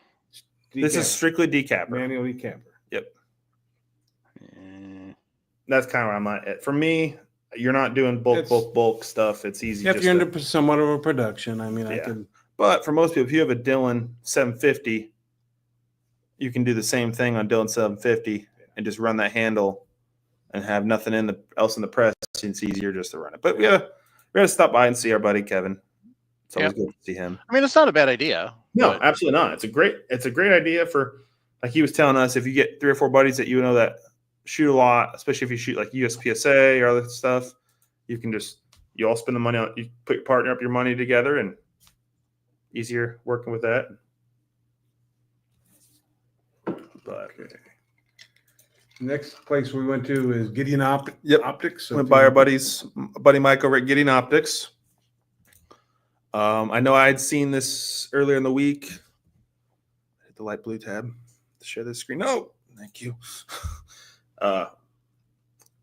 Speaker 2: This is strictly decapper,
Speaker 3: manual decapper.
Speaker 2: Yep. That's kind of where I'm at. For me, you're not doing bulk stuff. It's easy.
Speaker 3: If you're into somewhat of a production, I mean,
Speaker 2: But for most people, if you have a Dillon 750. You can do the same thing on Dillon 750 and just run that handle and have nothing else in the press. It's easier just to run it. But we gotta stop by and see our buddy Kevin. It's always good to see him.
Speaker 1: I mean, it's not a bad idea.
Speaker 2: No, absolutely not. It's a great idea for, like he was telling us, if you get 3 or 4 buddies that you know that shoot a lot, especially if you shoot like USPSA or other stuff, you all spend the money on, you partner up your money together, and easier working with that. But
Speaker 3: next place we went to is Gideon Optics.
Speaker 2: Went by our buddy Mike over at Gideon Optics. I know I had seen this earlier in the week. Hit the light blue tab to share this screen. No, thank you.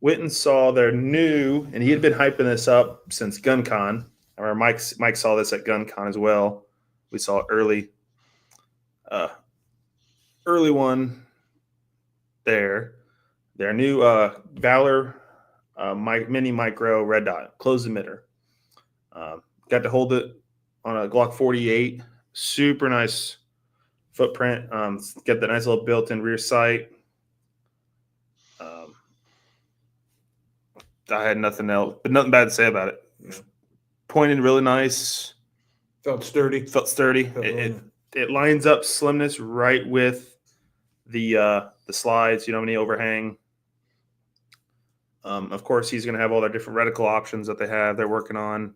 Speaker 2: Went and saw their new, and he had been hyping this up since GunCon. I remember Mike saw this at GunCon as well. We saw it early one there. Their new Valor mini micro red dot closed emitter. Got to hold it on a Glock 48. Super nice footprint. Got the nice little built-in rear sight. I had nothing bad to say about it. Pointed really nice.
Speaker 3: Felt sturdy.
Speaker 2: It lines up slimness right with the slides. You don't have any overhang. Of course, he's going to have all their different reticle options that they're working on.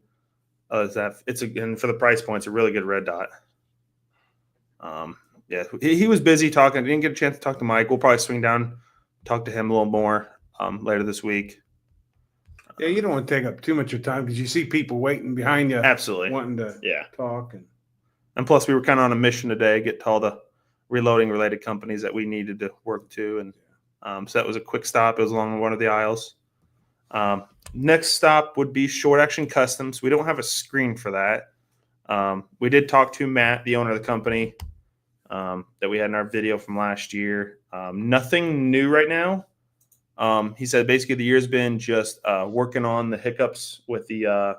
Speaker 2: And for the price point, it's a really good red dot. He was busy talking. I didn't get a chance to talk to Mike. We'll probably swing down, talk to him a little more later this week.
Speaker 3: Yeah, you don't want to take up too much of your time because you see people waiting behind you.
Speaker 2: Absolutely.
Speaker 3: Wanting to talk.
Speaker 2: And plus, we were kind of on a mission today, get to all the reloading related companies that we needed to work to. And so that was a quick stop. It was along one of the aisles. Next stop would be Short Action Customs. We don't have a screen for that. We did talk to Matt, the owner of the company, that we had in our video from last year. Nothing new right now. He said basically the year's been just working on the hiccups with the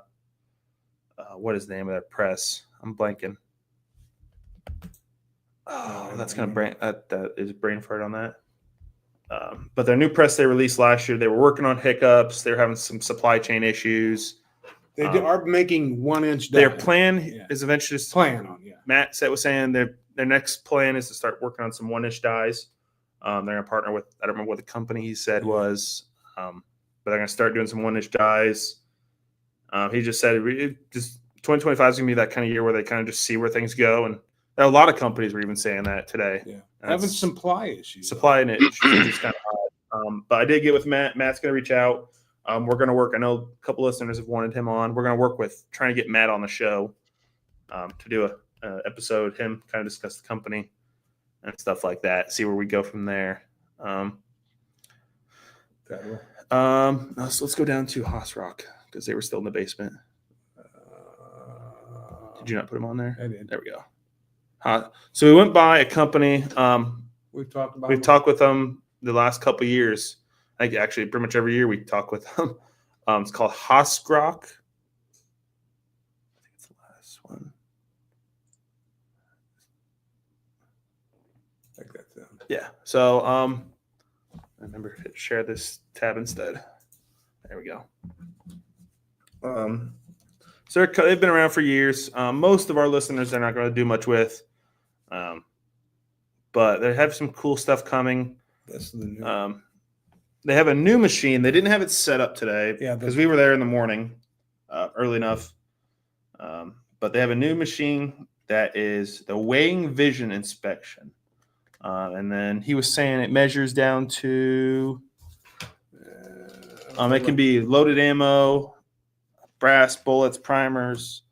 Speaker 2: what is the name of that press? I'm blanking. Oh, that's gonna that is brain fart on that. But their new press they released last year, they were working on hiccups. They were having some supply chain issues.
Speaker 3: They are making 1-inch.
Speaker 2: Their plan is eventually just Matt was saying their next plan is to start working on some 1-inch dies. They're going to partner with, I don't remember what the company he said was, but they're going to start doing some 1-inch dies. He just said 2025 is going to be that kind of year where they kind of just see where things go. And a lot of companies were even saying that today.
Speaker 3: Yeah. Having supply issues.
Speaker 2: Supply issues is kind of hard. But I did get with Matt. Matt's going to reach out. We're going to work. I know a couple listeners have wanted him on. We're going to work with trying to get Matt on the show to do a episode, him kind of discuss the company and stuff like that. See where we go from there. So let's go down to Haas Rock because they were still in the basement. Did you not put them on there?
Speaker 3: I did.
Speaker 2: There we go. So we went by a company.
Speaker 3: We've
Speaker 2: talked with them the last couple of years. I think actually pretty much every year we talk with them. It's called Hosgrock. I think it's the last one.
Speaker 3: Like that sound.
Speaker 2: Yeah. So I remember to share this tab instead. There we go. So they've been around for years. Most of our listeners they're not going to do much with, but they have some cool stuff coming.
Speaker 3: That's the new.
Speaker 2: They have a new machine. They didn't have it set up today because we were there in the morning, early enough. But they have a new machine that is the weighing vision inspection. And then he was saying it measures down to it can be loaded ammo, brass bullets, primers.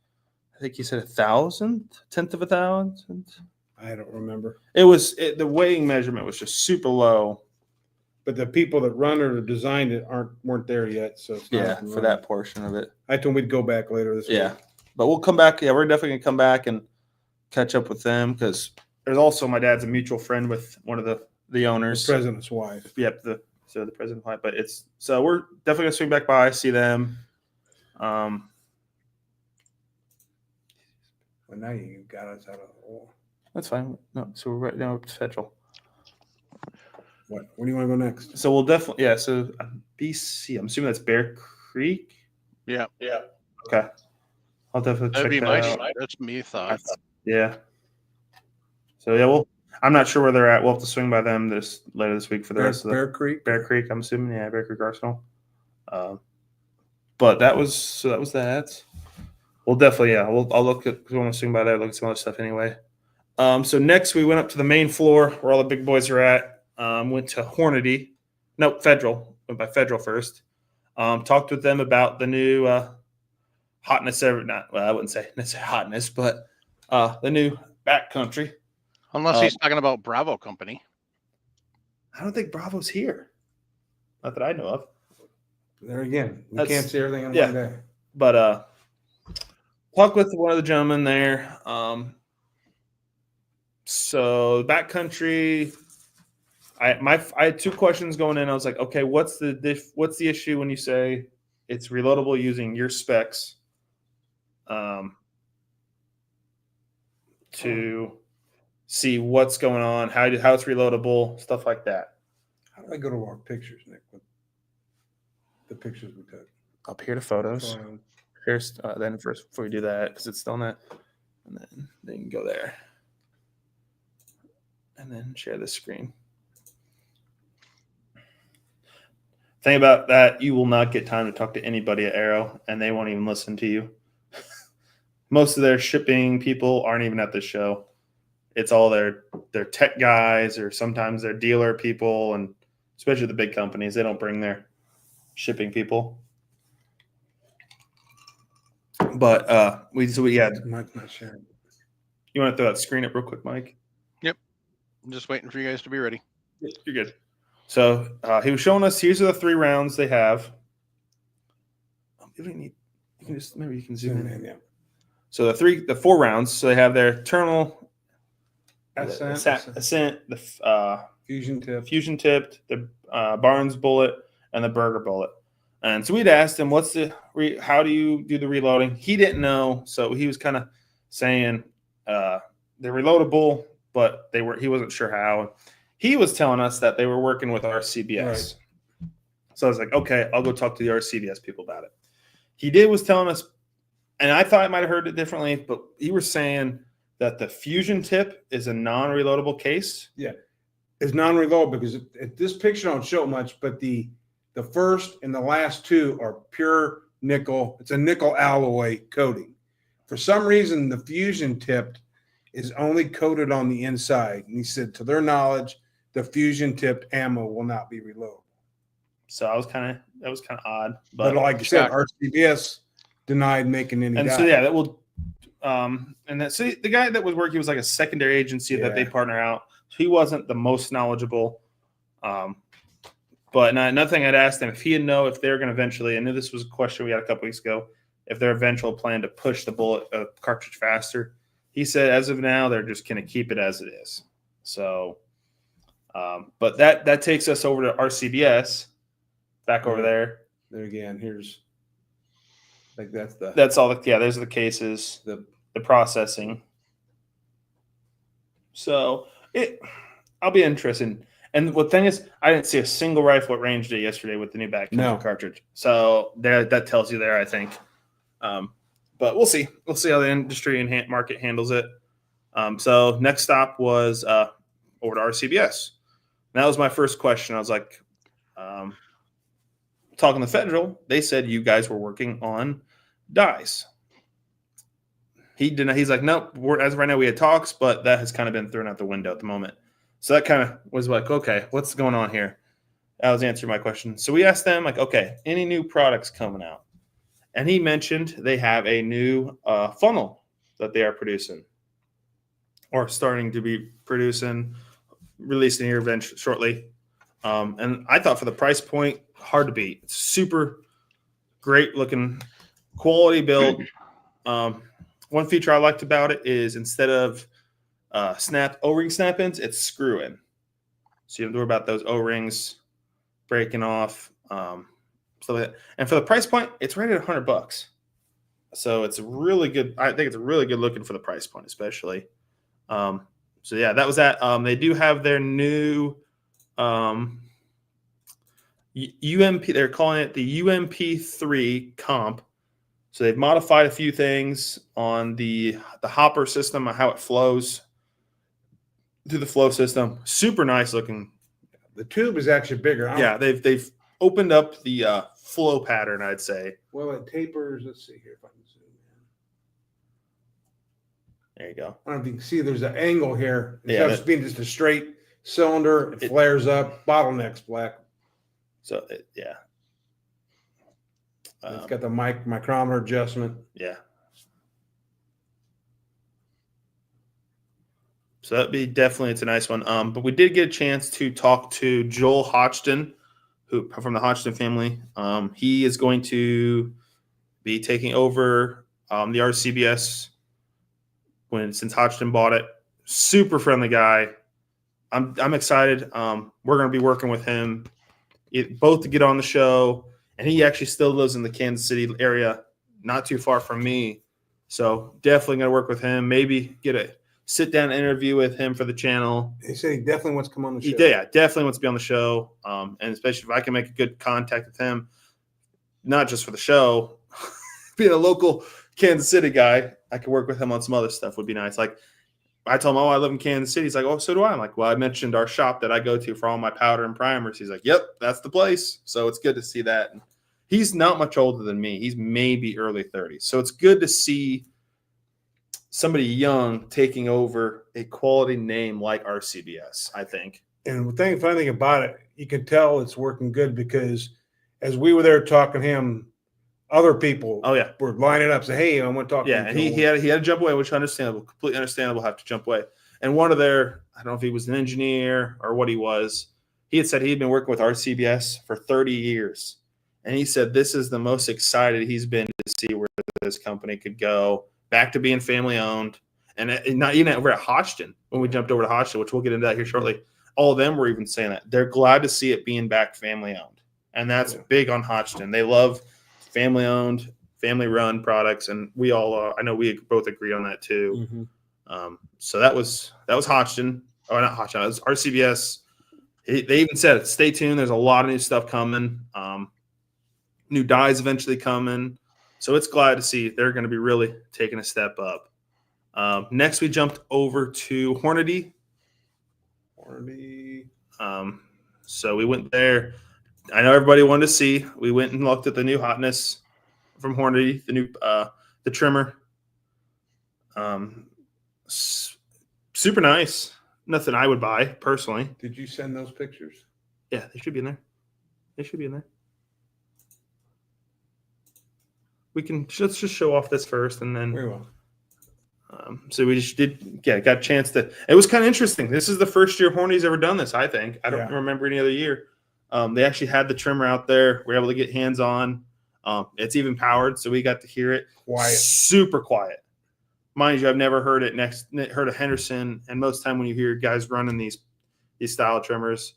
Speaker 2: I think he said 1,000, 1/10 of 1,000.
Speaker 3: I don't remember.
Speaker 2: The weighing measurement was just super low.
Speaker 3: But the people that run or designed it weren't there yet. So it's not
Speaker 2: for that portion of it.
Speaker 3: I told them we'd go back later this week.
Speaker 2: Yeah. But we'll come back. Yeah, we're definitely going to come back and catch up with them because there's also my dad's a mutual friend with one of the owners.
Speaker 3: The president's wife.
Speaker 2: Yep, the president's wife. But so we're definitely going to swing back by, see them.
Speaker 3: Well, now you got us out of the hole.
Speaker 2: That's fine. No, so we're right now it's federal.
Speaker 3: Where do you want to go next?
Speaker 2: So we'll definitely, so BC, I'm assuming that's Bear Creek.
Speaker 1: Yeah.
Speaker 2: Okay. I'll definitely
Speaker 1: That'd be
Speaker 2: check that out.
Speaker 1: That's me thought.
Speaker 2: Yeah. So yeah, I'm not sure where they're at. We'll have to swing by them later this week for the rest of
Speaker 3: Bear Creek.
Speaker 2: Bear Creek, I'm assuming. Yeah, Bear Creek Arsenal. But that was that. We'll definitely, I'll look at, because we want to swing by there, look at some other stuff anyway. So next we went up to the main floor where all the big boys are at. Went to Hornady. No, Federal. Went by Federal first. Talked with them about the new hotness. I wouldn't say necessarily hotness, but the new backcountry.
Speaker 1: Unless he's talking about Bravo Company.
Speaker 2: I don't think Bravo's here. Not that I know of.
Speaker 3: There again, we can't see everything in one day.
Speaker 2: But talked with one of the gentlemen there. So backcountry. I had two questions going in. I was like, okay, what's the issue when you say it's reloadable using your specs to see what's going on, how it's reloadable, stuff like that.
Speaker 3: How do I go to our pictures, Nick? With the pictures we took
Speaker 2: up here to photos. Here's then first before we do that because it's still on that, and then you can go there and then share the screen. Thing about that, you will not get time to talk to anybody at Arrow, and they won't even listen to you. Most of their shipping people aren't even at the show. It's all their tech guys or sometimes their dealer people, and especially the big companies, they don't bring their shipping people. But
Speaker 3: Mike's not sharing.
Speaker 2: You want to throw that screen up real quick, Mike?
Speaker 1: Yep. I'm just waiting for you guys to be ready.
Speaker 2: You're good. So he was showing us. Here's are the 3 rounds they have. You don't need. You can just maybe you can zoom in.
Speaker 3: Yeah.
Speaker 2: So the 4 rounds. So they have their Eternal,
Speaker 3: Ascent,
Speaker 2: the
Speaker 3: fusion
Speaker 2: tipped, the Barnes bullet, and the Burger bullet. And so we'd asked him, how do you do the reloading? He didn't know, so he was kind of saying they're reloadable, but he wasn't sure how. He was telling us that they were working with RCBS. Right. So I was like, okay, I'll go talk to the RCBS people about it. He was telling us, and I thought I might have heard it differently, but he was saying that the fusion tip is a non-reloadable case.
Speaker 3: Yeah, it's non-reloadable because this picture don't show much, but the first and the last 2 are pure nickel. It's a nickel alloy coating. For some reason, the fusion tipped is only coated on the inside. And he said, to their knowledge, the fusion tipped ammo will not be reloadable.
Speaker 2: So that was kind of odd.
Speaker 3: But like I said, RCBS denied making any.
Speaker 2: And so yeah, that will. And that the guy that was working was like a secondary agency that they partner out. So he wasn't the most knowledgeable. But nothing. I'd asked him if he would know if they're going to eventually. I knew this was a question we had a couple weeks ago. If their eventual plan to push the bullet cartridge faster. He said, as of now, they're just going to keep it as it is. So, but that takes us over to RCBS. Back over there.
Speaker 3: There again. Here's like
Speaker 2: that's all. Those are the cases. The processing. So I'll be interested. And the thing is, I didn't see a single rifle at range day yesterday with the new back cartridge. So that tells you there, I think. But we'll see. We'll see how the industry and market handles it. So next stop was over to RCBS. And that was my first question. I was like, talking to Federal, they said you guys were working on dies. He didn't. He's like, nope. As of right now, we had talks, but that has kind of been thrown out the window at the moment. So that kind of was like, okay, what's going on here? That was answering my question. So we asked them, like, okay, any new products coming out? And he mentioned they have a new funnel that they are producing or starting to be producing, releasing here shortly. And I thought for the price point, hard to beat. It's super great looking, quality build. One feature I liked about it is instead of O-ring snap-ins, it's screw-in. So you don't have to worry about those O-rings breaking off. So that, and for the price point, it's rated at $100. So it's really good. I think it's really good looking for the price point, especially. So yeah, that was that. They do have their new UMP. They're calling it the UMP3 comp. So they've modified a few things on the hopper system, how it flows through the flow system. Super nice looking.
Speaker 3: The tube is actually bigger.
Speaker 2: Yeah, they've opened up the flow pattern, I'd say.
Speaker 3: Well, it tapers. Let's see here if I can zoom in.
Speaker 2: There you go.
Speaker 3: I don't know if you can see there's an angle here.
Speaker 2: Instead
Speaker 3: of being just a straight cylinder, it flares up, bottlenecks black.
Speaker 2: So,
Speaker 3: it's got the micrometer adjustment.
Speaker 2: Yeah. So that'd be definitely, it's a nice one. But we did get a chance to talk to Joel Hodgson, who from the Hodgson family. He is going to be taking over the RCBS since Hodgson bought it. Super friendly guy. I'm excited. We're going to be working with him both to get on the show, and he actually still lives in the Kansas City area, not too far from me. So definitely going to work with him. Maybe get a sit-down interview with him for the channel.
Speaker 3: He said he definitely wants to come on the show.
Speaker 2: Yeah, definitely wants to be on the show, and especially if I can make a good contact with him, not just for the show. Being a local Kansas City guy, I could work with him on some other stuff would be nice. Like I told him, I live in Kansas City. He's like, oh, so do I. I'm like, well, I mentioned our shop that I go to for all my powder and primers. He's like, yep, that's the place. So it's good to see that. And he's not much older than me. He's maybe early 30s. So it's good to see somebody young taking over a quality name like RCBS, I think.
Speaker 3: And the funny thing about it, you can tell it's working good because as we were there talking to him, other people were lining up, say, hey, I want to talk to you.
Speaker 2: Yeah, and he had to jump away, which is understandable, completely understandable, have to jump away. And one of their, I don't know if he was an engineer or what he was, he had said he'd been working with RCBS for 30 years. And he said this is the most excited he's been to see where this company could go, back to being family owned. And not even over at Hodgson, when we jumped over to Hodgson, which we'll get into that here shortly, all of them were even saying that. They're glad to see it being back family owned. And that's big on Hodgson. They love family owned, family run products. And we all, I know we both agree on that too.
Speaker 3: Mm-hmm.
Speaker 2: So that was Hodgson. Oh, not Hodgson. It was RCBS. They even said, stay tuned. There's a lot of new stuff coming. New dies eventually coming. So it's glad to see they're going to be really taking a step up. Next, we jumped over to Hornady. So we went there. I know everybody wanted to see. We went and looked at the new hotness from Hornady, the new the trimmer. Super nice. Nothing I would buy personally.
Speaker 3: Did you send those pictures?
Speaker 2: Yeah, they should be in there. Let's just show off this first, and then
Speaker 3: Very well.
Speaker 2: So we just got a chance to. It was kind of interesting. This is the first year Hornady's ever done this. I think I don't remember any other year. They actually had the trimmer out there. We were able to get hands on. It's even powered, so we got to hear it.
Speaker 3: Quiet.
Speaker 2: Super quiet. Mind you, I've never heard it heard of Henderson, and most time when you hear guys running these style trimmers,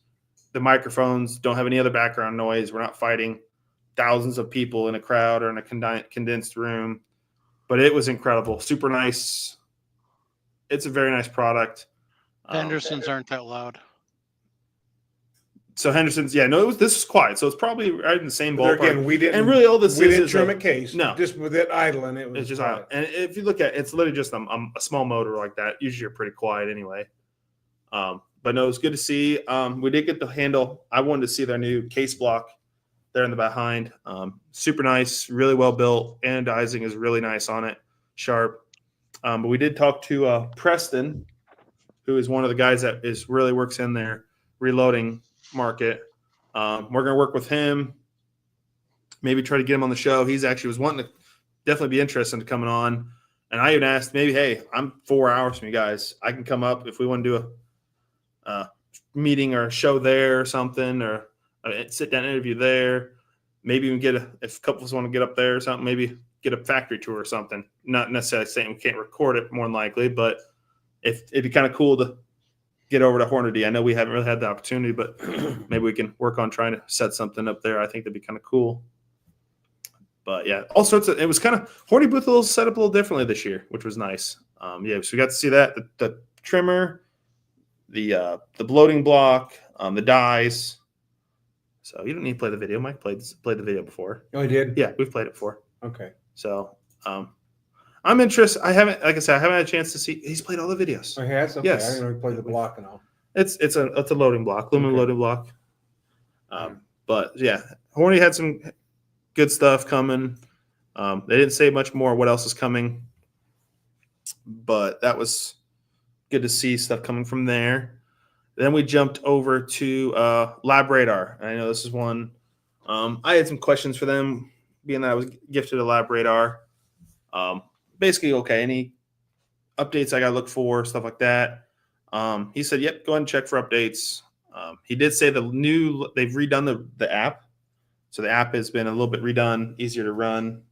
Speaker 2: the microphones don't have any other background noise. We're not fighting thousands of people in a crowd or in a condensed room. But it was incredible. Super nice. It's a very nice product.
Speaker 1: Hendersons aren't that loud.
Speaker 2: So Henderson's, this was quiet. So it's probably right in the same ballpark.
Speaker 3: Again, we didn't.
Speaker 2: And really, all this
Speaker 3: we
Speaker 2: is
Speaker 3: didn't trim a case.
Speaker 2: No,
Speaker 3: just with it idling. It was
Speaker 2: it's just
Speaker 3: quiet.
Speaker 2: idle. And if you look at it's literally just a small motor like that. Usually, you're pretty quiet anyway. But no, it was good to see. We did get the handle. I wanted to see their new case block there in the behind. Super nice, really well built. Anodizing is really nice on it, sharp. But we did talk to Preston, who is one of the guys that really works in their reloading market. We're going to work with him, maybe try to get him on the show. He's actually was wanting to definitely be interested in coming on. And I even asked maybe, hey, I'm 4 hours from you guys. I can come up if we want to do a meeting or a show there or something, or sit down interview there. Maybe even if a couple of us want to get up there or something, maybe get a factory tour or something. Not necessarily saying we can't record it, more than likely, but it'd be kind of cool to get over to Hornady. I know we haven't really had the opportunity, but maybe we can work on trying to set something up there. I think that'd be kind of cool. But yeah, all sorts of. It was kind of Hornady booth set up a little differently this year, which was nice. So we got to see that the trimmer, the bloating block, the dies. So you don't need to play the video. Mike played the video before.
Speaker 3: Oh, he did?
Speaker 2: Yeah, we've played it before.
Speaker 3: Okay.
Speaker 2: So I'm interested. I haven't had a chance to see. He's played all the videos.
Speaker 3: Oh, he has? Okay.
Speaker 2: Yes.
Speaker 3: I didn't know he played the block and all.
Speaker 2: It's a loading block, aluminum loading block. But yeah, Hornady had some good stuff coming. They didn't say much more what else is coming, but that was good to see stuff coming from there. Then we jumped over to Lab Radar. I know this is one. I had some questions for them, being that I was gifted a Lab Radar. Basically, okay, any updates I got to look for, stuff like that. He said, yep, go ahead and check for updates. He did say they've redone the app. So the app has been a little bit redone, easier to run.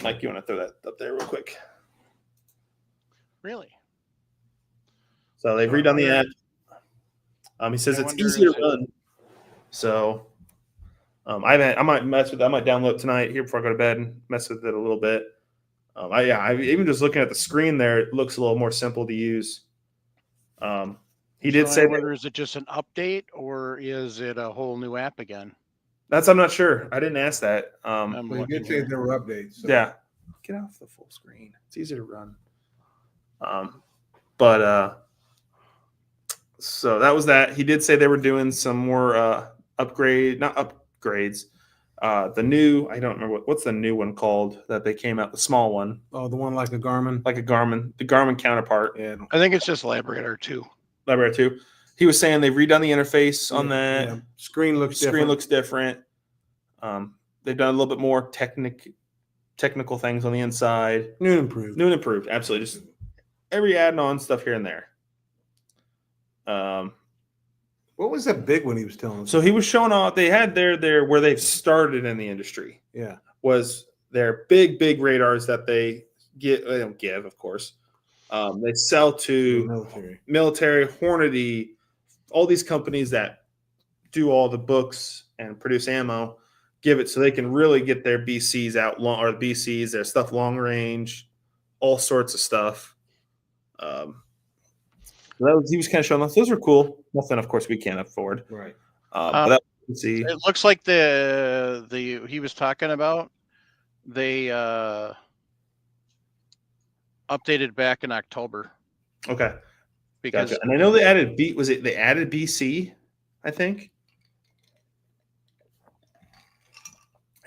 Speaker 2: Mike, you want to throw that up there real quick?
Speaker 1: Really?
Speaker 2: So they've redone the app. He says it's easier to run. So I might mess with it. I might download it tonight here before I go to bed and mess with it a little bit. I even just looking at the screen there, it looks a little more simple to use. He did say
Speaker 1: whether is it just an update or is it a whole new app again?
Speaker 2: I'm not sure. I didn't ask that.
Speaker 3: Well, he did say there were updates. So.
Speaker 2: Yeah. Get off the full screen. It's easier to run. So that was that. He did say they were doing some more not upgrades. The new, I don't remember what's the new one called that they came out, the small one.
Speaker 3: Oh, the one like a Garmin?
Speaker 2: Like a Garmin, the Garmin counterpart.
Speaker 3: Yeah.
Speaker 1: I think it's just Lab Radar 2.
Speaker 2: Lab Radar 2. He was saying they've redone the interface on that.
Speaker 3: Yeah. Screen looks
Speaker 2: different. They've done a little bit more technical things on the inside.
Speaker 3: New and improved.
Speaker 2: Absolutely. Just every add-on stuff here and there.
Speaker 3: What was that big one he was telling us?
Speaker 2: So he was showing off. They had their where they've started in the industry.
Speaker 3: Yeah.
Speaker 2: Was their big radars that they don't give, of course. They sell to military, Hornady, all these companies that do all the books and produce ammo, give it so they can really get their BCs out long, or BCs, their stuff long range, all sorts of stuff. He was kind of showing us. Those were cool. Nothing, of course, we can't afford.
Speaker 3: Right.
Speaker 2: But that, let's see.
Speaker 1: It looks like the he was talking about, they updated back in October.
Speaker 2: Okay.
Speaker 1: Because
Speaker 2: gotcha. And I know they added they added BC, I think.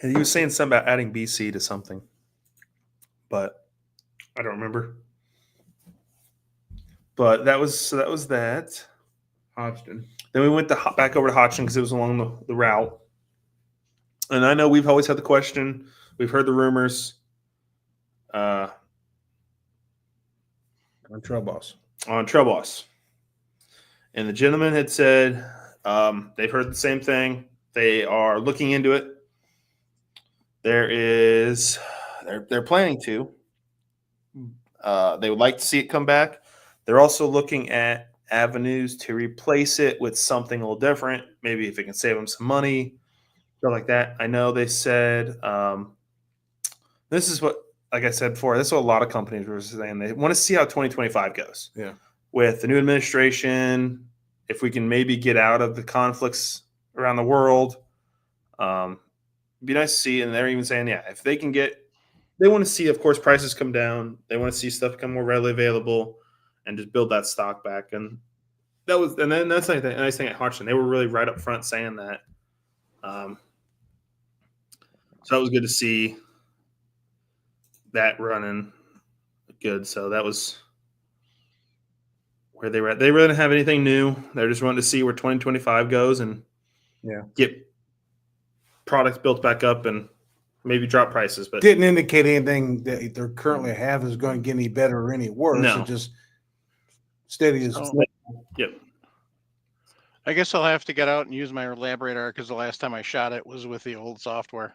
Speaker 2: And he was saying something about adding BC to something, but I don't remember. But that was that.
Speaker 3: Hodgson.
Speaker 2: Then we went back over to Hodgson because it was along the route. And I know we've always had the question. We've heard the rumors.
Speaker 3: On Trail Boss.
Speaker 2: On Trail Boss. And the gentleman had said they've heard the same thing. They are looking into it. They're planning to. They would like to see it come back. They're also looking at avenues to replace it with something a little different. Maybe if it can save them some money, stuff like that. I know they said this is what, like I said before, this is what a lot of companies were saying. They want to see how 2025 goes.
Speaker 3: Yeah.
Speaker 2: With the new administration, if we can maybe get out of the conflicts around the world, it'd be nice to see. And they're even saying, yeah, if they can they want to see, of course, prices come down. They want to see stuff become more readily available and just build that stock back. And then that's like the nice thing at Hodgson. They were really right up front saying that. So that was good to see that running good. So that was where they were at. They really didn't have anything new. They're just wanting to see where 2025 goes and get products built back up and maybe drop prices. But
Speaker 3: didn't indicate anything that they currently have is going to get any better or any worse.
Speaker 2: No.
Speaker 3: It just steady as
Speaker 2: Yep.
Speaker 1: I guess I'll have to get out and use my lab radar because the last time I shot it was with the old software.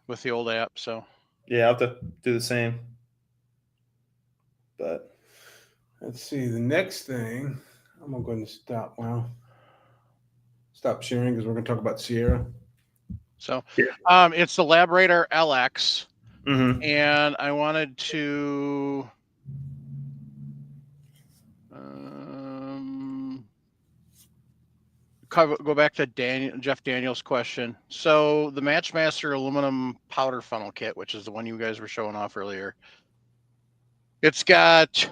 Speaker 1: With the old app. So
Speaker 2: yeah, I'll have to do the same. But
Speaker 3: let's see. The next thing, I'm going to go ahead and stop sharing because we're going to talk about Sierra.
Speaker 1: So it's the Lab Radar LX.
Speaker 2: Mm-hmm.
Speaker 1: And I wanted to go back to Jeff Daniels' question. So the Matchmaster aluminum powder funnel kit, which is the one you guys were showing off earlier, it's got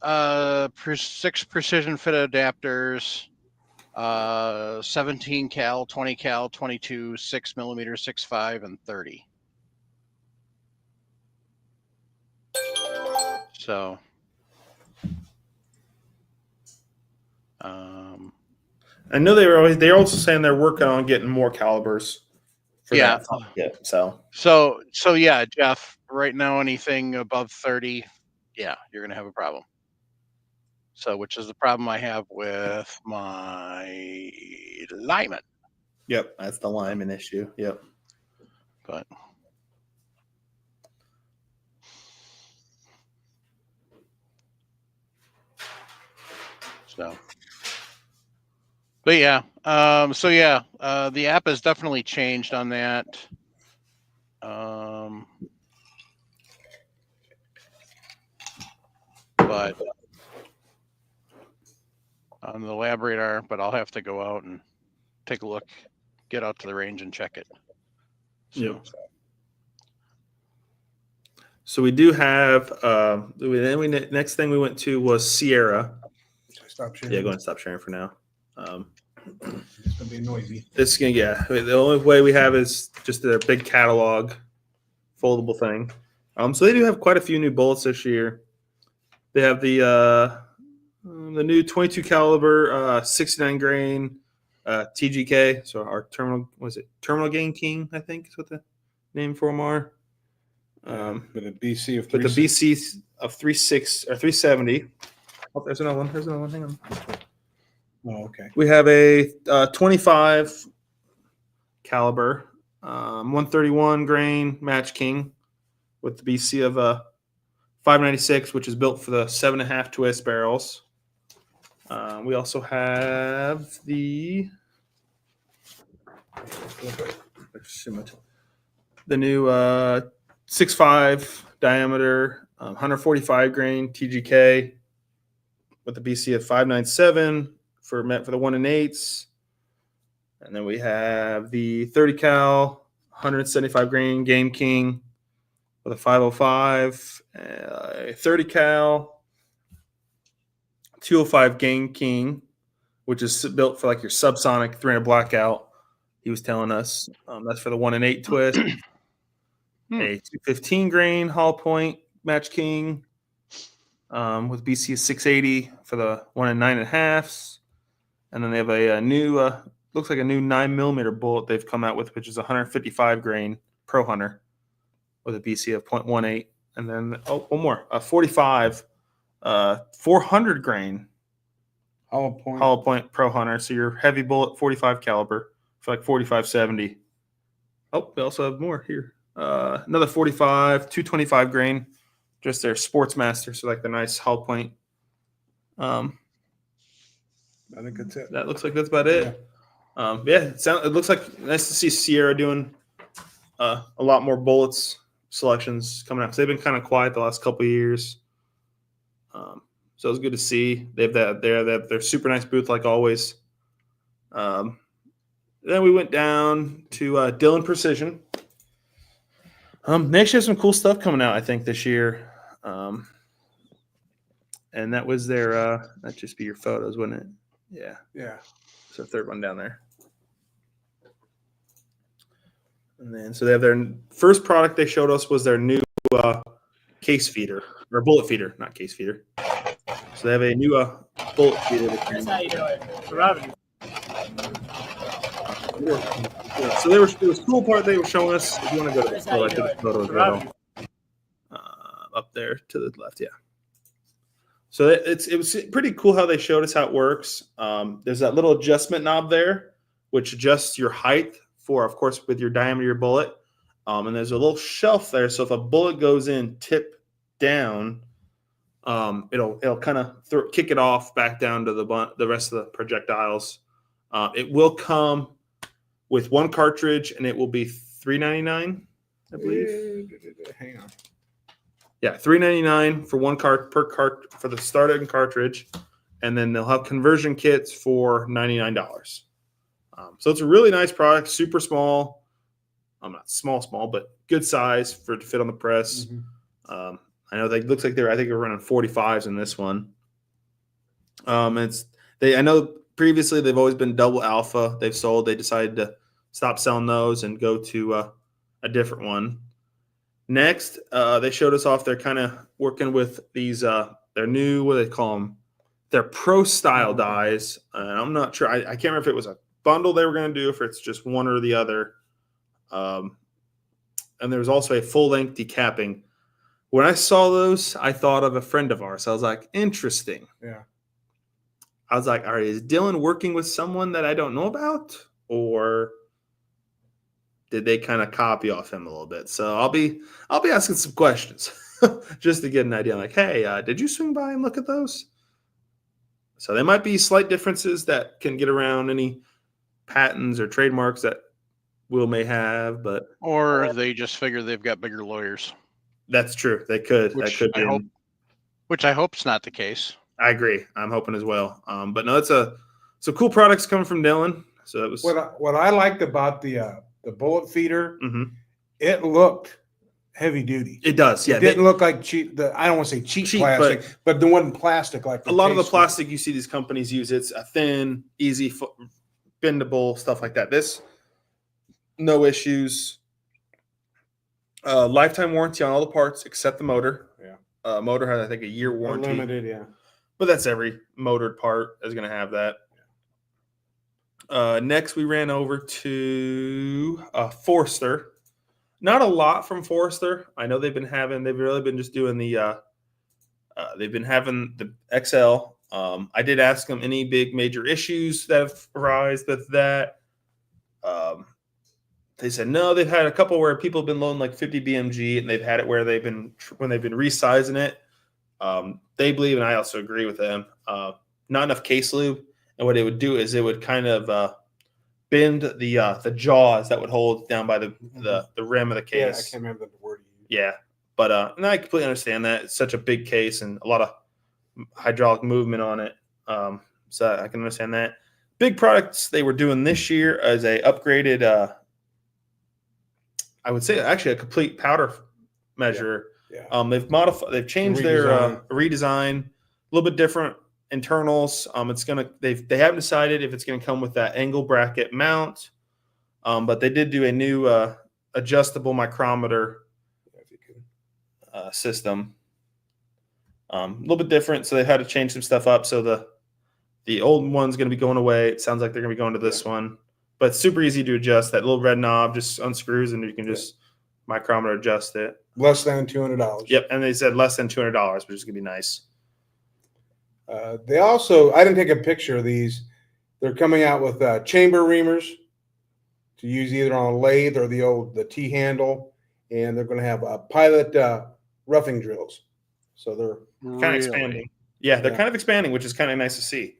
Speaker 1: 6 precision fit adapters, 17 cal, 20 cal, 22, 6 millimeter, 6.5, and 30. So,
Speaker 2: I know they're also saying they're working on getting more calibers. For that.
Speaker 1: So yeah, Jeff. Right now, anything above 30, yeah, you're gonna have a problem. So, which is the problem I have with my Lyman.
Speaker 2: Yep, that's the Lyman issue. Yep,
Speaker 1: but. So, but yeah, the app has definitely changed on that. But on the Lab Radar, but I'll have to go out and take a look, get out to the range and check it.
Speaker 2: So we do have. Next thing we went to was Sierra.
Speaker 3: Stop sharing.
Speaker 2: Yeah, go ahead and stop sharing for now.
Speaker 3: It's gonna be noisy.
Speaker 2: The only way we have is just their big catalog, foldable thing. So they do have quite a few new bullets this year. They have the new 22 caliber, 69 grain TGK. So our terminal Terminal Gain King, I think is what the name for them are.
Speaker 3: With a BC of
Speaker 2: But the
Speaker 3: 360.
Speaker 2: BC of 36 or 370. Oh, there's another one. There's another one. Hang on.
Speaker 3: Oh, okay.
Speaker 2: We have a 25 caliber, 131 grain Match King with the BC of 596, which is built for the 7.5 twist barrels. We also have the new 6.5 diameter, 145 grain TGK with the BC of 597 meant for the 1 and 8s. And then we have the 30 cal, 175 grain Game King with a 505, a 30 cal, 205 Game King, which is built for like your subsonic 300 blackout. He was telling us that's for the 1 and 8 twist. A 215 grain Hall Point Match King with BC 680 for the 1 and 9.5s. And then they have a new, looks like a new 9mm bullet they've come out with, which is 155 grain Pro Hunter with a BC of 0.18. And then, one more, a 45, 400 grain Hollow Point Pro Hunter. So your heavy bullet, 45 caliber for like 45.70. Oh, we also have more here. Another 45, 225 grain, just their Sportsmaster. So like the nice Hollow Point.
Speaker 3: I think that's it.
Speaker 2: That looks like that's about it. It looks like nice to see Sierra doing a lot more bullets selections coming out. They've been kind of quiet the last couple of years. So it was good to see. They have their super nice booth like always. Then we went down to Dillon Precision. They actually have some cool stuff coming out, I think, this year. And that was their that'd just be your photos, wouldn't it? Yeah.
Speaker 3: Yeah.
Speaker 2: So the third one down there. And then so they have their first product they showed us was their new case feeder or bullet feeder, not case feeder. So they have a new bullet feeder.
Speaker 5: That's how you do it. Robin.
Speaker 2: Yeah, so it was a cool part they were showing us. If you want to go to the photo, I took the photo as well. Up there to the left, yeah. So it was pretty cool how they showed us how it works. There's that little adjustment knob there, which adjusts your height for, of course, with your diameter of your bullet. And there's a little shelf there, so if a bullet goes in tip down, it'll kind of kick it off back down to the rest of the projectiles. It will come with one cartridge, and it will be $3.99, I believe.
Speaker 3: Hang on.
Speaker 2: Yeah, $3.99 for one per cart for the starting cartridge, and then they'll have conversion kits for $99. So it's a really nice product, super small. Not small, but good size to fit on the press.
Speaker 3: Mm-hmm.
Speaker 2: I know looks like I think they're running 45s in this one. I know previously they've always been double alpha. They've sold. They decided to stop selling those and go to a different one. Next, they showed us off. They're kind of working with these. Their new, what do they call them? Their pro style dies. I'm not sure. I can't remember if it was a bundle they were going to do, if it's just one or the other. And there was also a full length decapping. When I saw those, I thought of a friend of ours. I was like, interesting.
Speaker 3: Yeah.
Speaker 2: I was like, all right, is Dillon working with someone that I don't know about, or did they kind of copy off him a little bit? So I'll be asking some questions just to get an idea. Like, hey, did you swing by and look at those? So there might be slight differences that can get around any patents or trademarks that Will may have, but
Speaker 1: or they just figure they've got bigger lawyers.
Speaker 2: That's true. They could. That could be.
Speaker 1: Which I hope's not the case.
Speaker 2: I agree. I'm hoping as well. But no, it's some cool products coming from Dillon. So that was
Speaker 3: what I liked about the bullet feeder.
Speaker 2: Mm-hmm.
Speaker 3: It looked heavy duty.
Speaker 2: It does. Yeah,
Speaker 3: it didn't look like cheap. I don't want to say cheap plastic, but the one plastic like
Speaker 2: a lot of the plastic you see these companies use. It's a thin, easy, bendable stuff like that. This no issues. Lifetime warranty on all the parts except the motor. Yeah. Motor has, I think, a year warranty.
Speaker 3: Unlimited, yeah.
Speaker 2: But that's every motored part is going to have that. Next, we ran over to Forester. Not a lot from Forester. I know they've really been just doing they've been having the XL. I did ask them any big major issues that have arisen with that. They said no. They've had a couple where people have been loading like 50 BMG, and they've had it where when they've been resizing it. They believe, and I also agree with them, not enough case lube. And what it would do is it would kind of bend the jaws that would hold down by the rim of the case.
Speaker 3: Yeah, I can't remember the word you used.
Speaker 2: Yeah, but and I completely understand that. It's such a big case and a lot of hydraulic movement on it. So I can understand that. Big products they were doing this year as a upgraded, I would say actually a complete powder measure.
Speaker 3: Yeah.
Speaker 2: They've changed their redesign, a little bit different internals. They haven't decided if it's going to come with that angle bracket mount, but they did do a new adjustable micrometer system. A little bit different, so they had to change some stuff up. So the old one's going to be going away. It sounds like they're going to be going to this one, but it's super easy to adjust. That little red knob just unscrews, and you can just micrometer adjust it.
Speaker 3: Less than $200.
Speaker 2: Yep, and they said less than $200, which is going to be nice.
Speaker 3: They also, I didn't take a picture of these. They're coming out with chamber reamers to use either on a lathe or the T handle, and they're going to have pilot roughing drills. So they're
Speaker 2: Kind of expanding. Yeah, they're kind of expanding, which is kind of nice to see.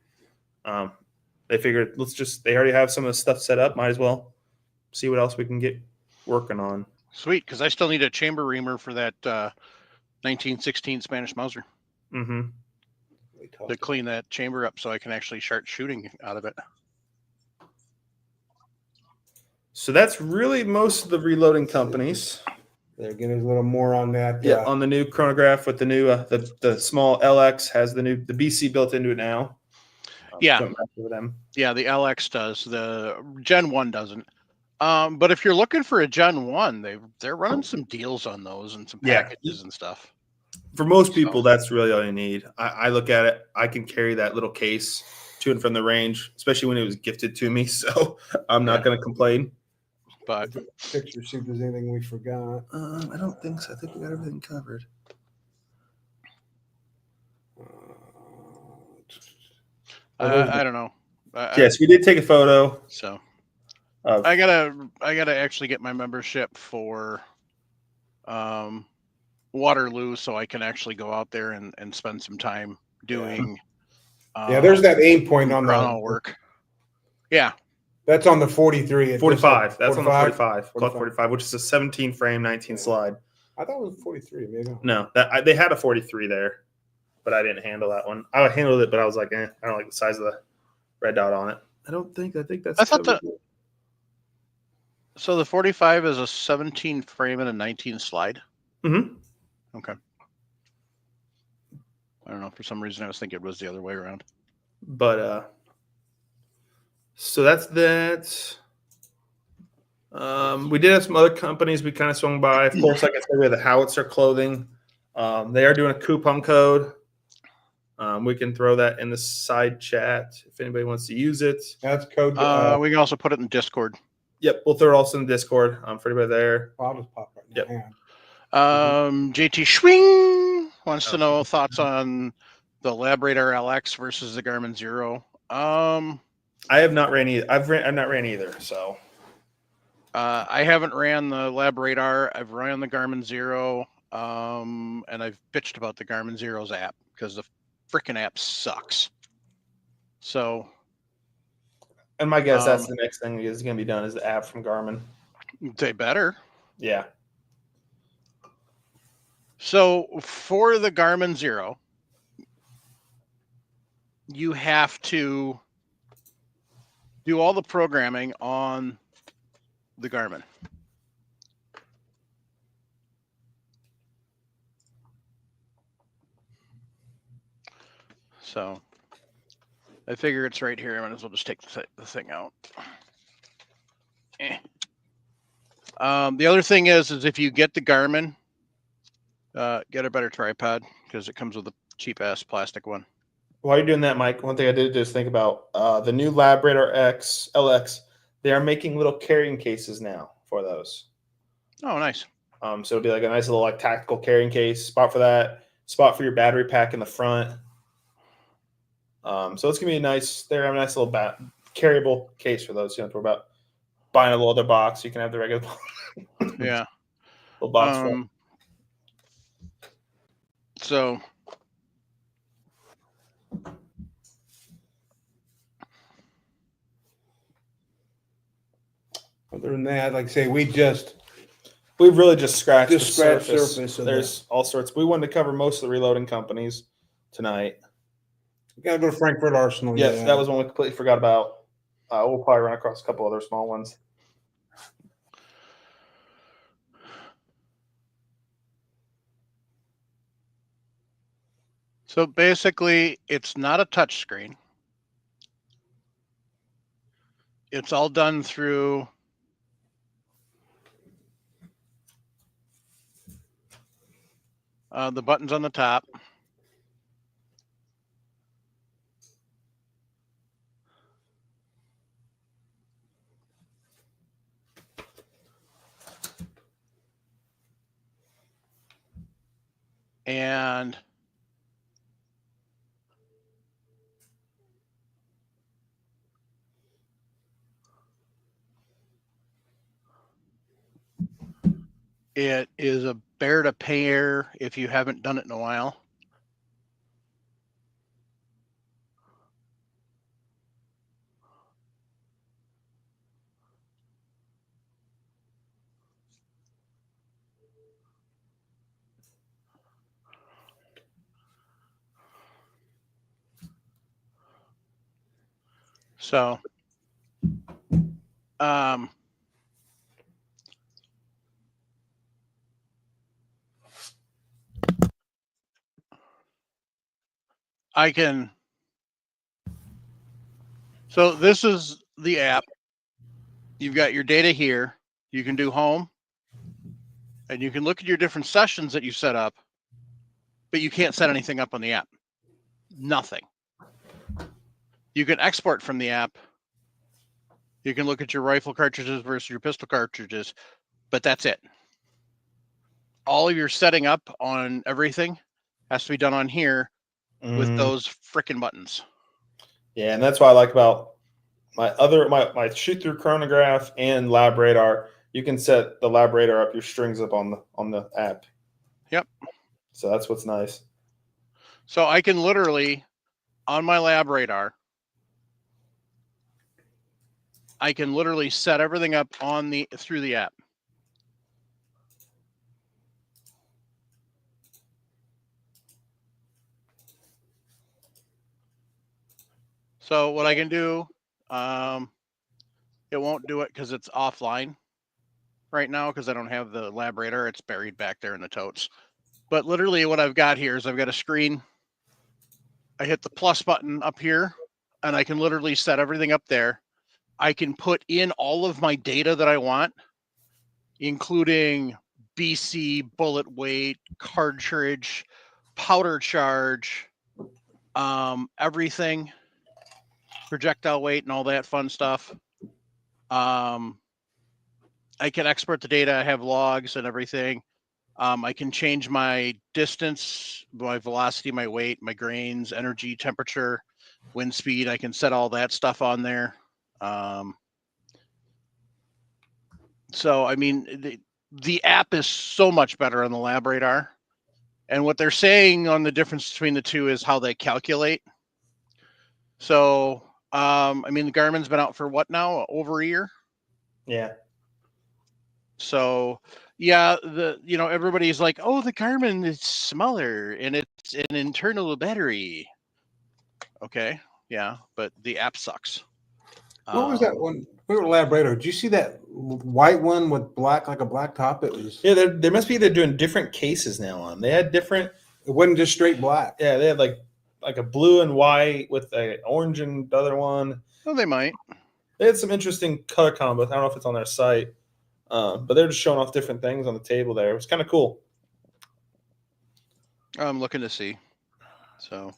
Speaker 2: They figured they already have some of the stuff set up. Might as well see what else we can get working on.
Speaker 1: Sweet, because I still need a chamber reamer for that 1916 Spanish Mauser
Speaker 2: Mm-hmm.
Speaker 1: to clean that chamber up so I can actually start shooting out of it.
Speaker 2: So that's really most of the reloading companies.
Speaker 3: They're getting a little more on that.
Speaker 2: Yeah, on the new chronograph with the new the small LX has the BC built into it now.
Speaker 1: Yeah,
Speaker 2: with them.
Speaker 1: Yeah, the LX does. The Gen 1 doesn't. But if you're looking for a Gen 1, they're running some deals on those and some packages and stuff.
Speaker 2: For most people, that's really all you need. I look at it. I can carry that little case to and from the range, especially when it was gifted to me. So I'm not going to complain.
Speaker 3: But picture, see if there's anything we forgot.
Speaker 2: I don't think so. I think we got everything covered.
Speaker 1: I don't know.
Speaker 2: Yes, we did take a photo.
Speaker 1: So I gotta actually get my membership for Waterloo so I can actually go out there and spend some time doing.
Speaker 3: There's that aim point on the
Speaker 1: work. Yeah.
Speaker 3: That's on the 43.
Speaker 2: 45. That's on the 45. Glock 45, which is a 17 frame, 19 slide.
Speaker 3: I thought it was 43. Maybe.
Speaker 2: No, they had a 43 there, but I didn't handle that one. I handled it, but I was like, I don't like the size of the red dot on it. I think that's.
Speaker 1: I thought so the 45 is a 17 frame and a 19 slide.
Speaker 2: Mm-hmm.
Speaker 1: Okay. I don't know. For some reason, I was thinking it was the other way around.
Speaker 2: But so that's that. We did have some other companies we kind of swung by. Of course, like I said, we have the Howitzer clothing. They are doing a coupon code. We can throw that in the side chat if anybody wants to use it.
Speaker 3: That's code.
Speaker 1: We can also put it in Discord.
Speaker 2: Yep, we'll throw it also in Discord for anybody there.
Speaker 3: I'll just pop right now.
Speaker 2: Yep.
Speaker 1: JT Schwing wants to know thoughts on the LabRadar LX versus the Garmin Zero.
Speaker 2: I have not ran either. I've not ran either. So
Speaker 1: I haven't ran the LabRadar. I've ran the Garmin Zero, and I've bitched about the Garmin Zero's app because the freaking app sucks. So,
Speaker 2: and my guess that's the next thing is going to be done is the app from Garmin.
Speaker 1: They better.
Speaker 2: Yeah.
Speaker 1: So for the Garmin Zero, you have to do all the programming on the Garmin. So I figure it's right here. I might as well just take the thing out. The other thing is if you get the Garmin, get a better tripod because it comes with a cheap ass plastic one.
Speaker 2: While you're doing that, Mike, one thing I did just think about the new LabRadar LX. They are making little carrying cases now for those.
Speaker 1: Oh, nice.
Speaker 2: So it'll be like a nice little like tactical carrying case, spot for that, spot for your battery pack in the front. So it's gonna be a nice. They have a nice little carryable case for those. You don't have to worry about buying a little other box. You can have the regular
Speaker 1: Yeah.
Speaker 2: little box full.
Speaker 1: So
Speaker 3: Other than that, like I say, we've
Speaker 2: really just scratched the surface.
Speaker 3: of
Speaker 2: There's all sorts. We wanted to cover most of the reloading companies tonight.
Speaker 3: We gotta go to Frankfurt Arsenal.
Speaker 2: Yes, that was one we completely forgot about. We'll probably run across a couple other small ones.
Speaker 1: So basically, it's not a touch screen. It's all done through the buttons on the top. And it is a bear to pair if you haven't done it in a while. So, I can. So this is the app. You've got your data here. You can do home, and you can look at your different sessions that you set up, but you can't set anything up on the app. Nothing. You can export from the app. You can look at your rifle cartridges versus your pistol cartridges, but that's it. All of your setting up on everything has to be done on here with those frickin' buttons.
Speaker 2: Yeah, and that's what I like about my shoot through chronograph and lab radar. You can set the lab radar up, your strings up on the app.
Speaker 1: Yep.
Speaker 2: So that's what's nice.
Speaker 1: So I can literally, on my lab radar, I can literally set everything up on through the app. So what I can do, it won't do it because it's offline right now because I don't have the lab radar. It's buried back there in the totes. But literally what I've got here is I've got a screen. I hit the plus button up here, and I can literally set everything up there. I can put in all of my data that I want, including BC, bullet weight, cartridge, powder charge, everything, projectile weight, and all that fun stuff. I can export the data. I have logs and everything. I can change my distance, my velocity, my weight, my grains, energy, temperature, wind speed. I can set all that stuff on there. So, I mean, the app is so much better on the lab radar. And what they're saying on the difference between the two is how they calculate. So, I mean, the Garmin's been out for what now? Over a year?
Speaker 2: Yeah.
Speaker 1: So, yeah, everybody's like, oh, the Garmin is smaller and it's an internal battery. Okay, yeah, but the app sucks.
Speaker 3: What was that one? We were lab radar. Did you see that white one with black, like a black top? It was.
Speaker 2: Yeah, they must be. They're doing different cases now on. They had different.
Speaker 3: It wasn't just straight black.
Speaker 2: Yeah, they had like a blue and white with a orange and the other one.
Speaker 1: Well, they might.
Speaker 2: They had some interesting color combos. I don't know if it's on their site, but they're just showing off different things on the table there. It was kind of cool.
Speaker 1: I'm looking to see. So.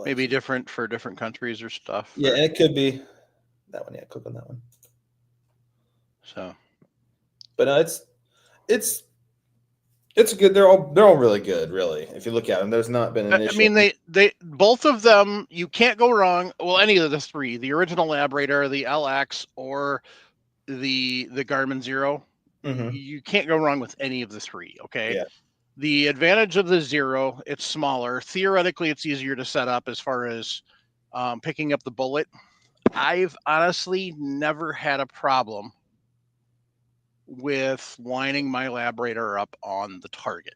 Speaker 1: Maybe different for different countries or stuff.
Speaker 2: Yeah, and it could be that one. Yeah, click on that one.
Speaker 1: So,
Speaker 2: but no, it's good. They're all really good, really. If you look at them, there's not been an issue.
Speaker 1: I mean, they both of them, you can't go wrong. Well, any of the three, the original Lab Raider, the LX, or the Garmin Zero, you can't go wrong with any of the three. Okay.
Speaker 2: Yeah.
Speaker 1: The advantage of the Zero, it's smaller. Theoretically, it's easier to set up as far as picking up the bullet. I've honestly never had a problem with lining my Lab Raider up on the target.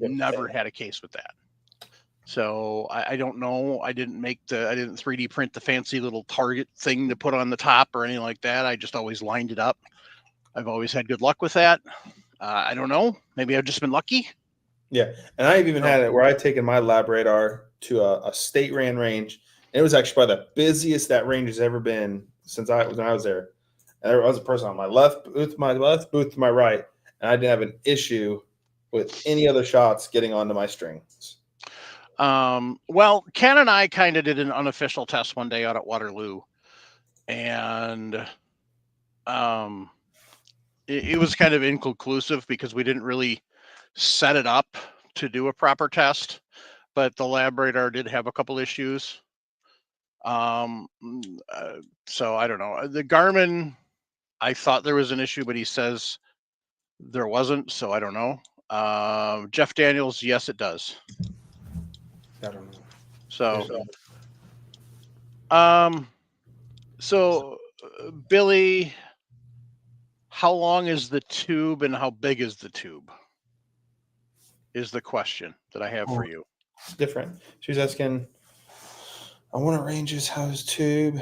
Speaker 2: Yep.
Speaker 1: Never had a case with that. So I don't know. I didn't 3D print the fancy little target thing to put on the top or anything like that. I just always lined it up. I've always had good luck with that. I don't know. Maybe I've just been lucky.
Speaker 2: Yeah, and I've even had it where I've taken my Lab Radar to a state ran range. And it was actually probably the busiest that range has ever been when I was there. And there was a person on my left booth to my right, and I didn't have an issue with any other shots getting onto my strings.
Speaker 1: Well, Ken and I kind of did an unofficial test one day out at Waterloo, and it was kind of inconclusive because we didn't really set it up to do a proper test, but the Lab Radar did have a couple issues. So I don't know. The Garmin, I thought there was an issue, but he says there wasn't, so I don't know. Jeff Daniels, yes, it does.
Speaker 3: I don't know.
Speaker 1: So Billy, how long is the tube and how big is the tube? Is the question that I have for you.
Speaker 2: It's different. She was asking, I want to ranges. How's tube?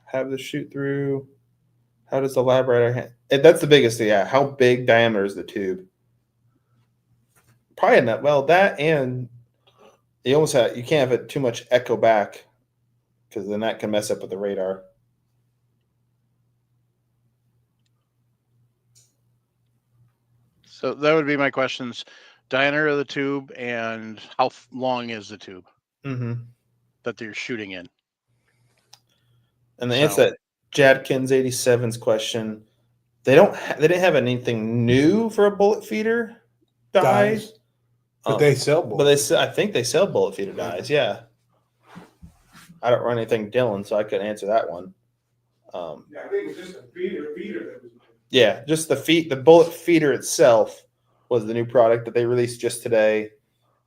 Speaker 2: Have the shoot through? How does the Lab Radar? That's the biggest thing. Yeah. How big diameter is the tube? Probably not. Well, that and you can't have it too much echo back because then that can mess up with the radar.
Speaker 1: So that would be my questions. Diameter of the tube and how long is the tube that they're shooting in?
Speaker 2: And the answer that Jadkins 87's question, they didn't have anything new for a bullet feeder dies.
Speaker 3: But they sell bullets.
Speaker 2: I think they sell bullet feeder dies. Yeah. I don't run anything Dillon, so I couldn't answer that one.
Speaker 3: I think it's just a feeder that was.
Speaker 2: Yeah, just the bullet feeder itself was the new product that they released just today,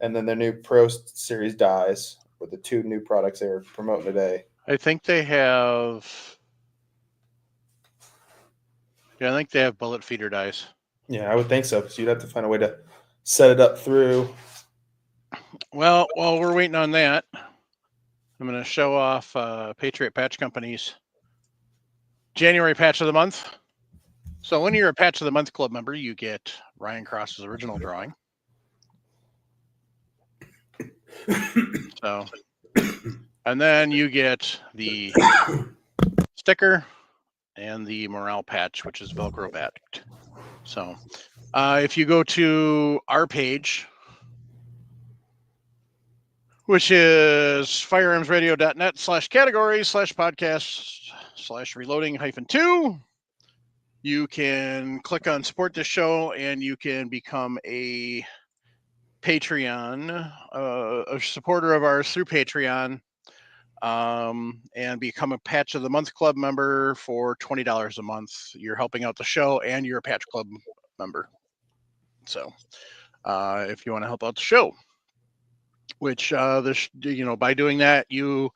Speaker 2: and then their new Pro Series dies were the two new products they were promoting today.
Speaker 1: I think they have. Yeah, I think they have bullet feeder dies.
Speaker 2: Yeah, I would think so because you'd have to find a way to set it up through.
Speaker 1: Well, while we're waiting on that, I'm going to show off Patriot Patch Company's January patch of the month. So when you're a Patch of the Month Club member, you get Ryan Cross's original drawing. So, and then you get the sticker and the morale patch, which is Velcro backed. So if you go to our page, which is firearmsradio.net/categories/podcast/reloading-2, you can click on support this show and you can become a Patreon, a supporter of ours through Patreon, and become a Patch of the Month Club member for $20 a month. You're helping out the show and you're a Patch Club member. So if you want to help out the show, which by doing that, you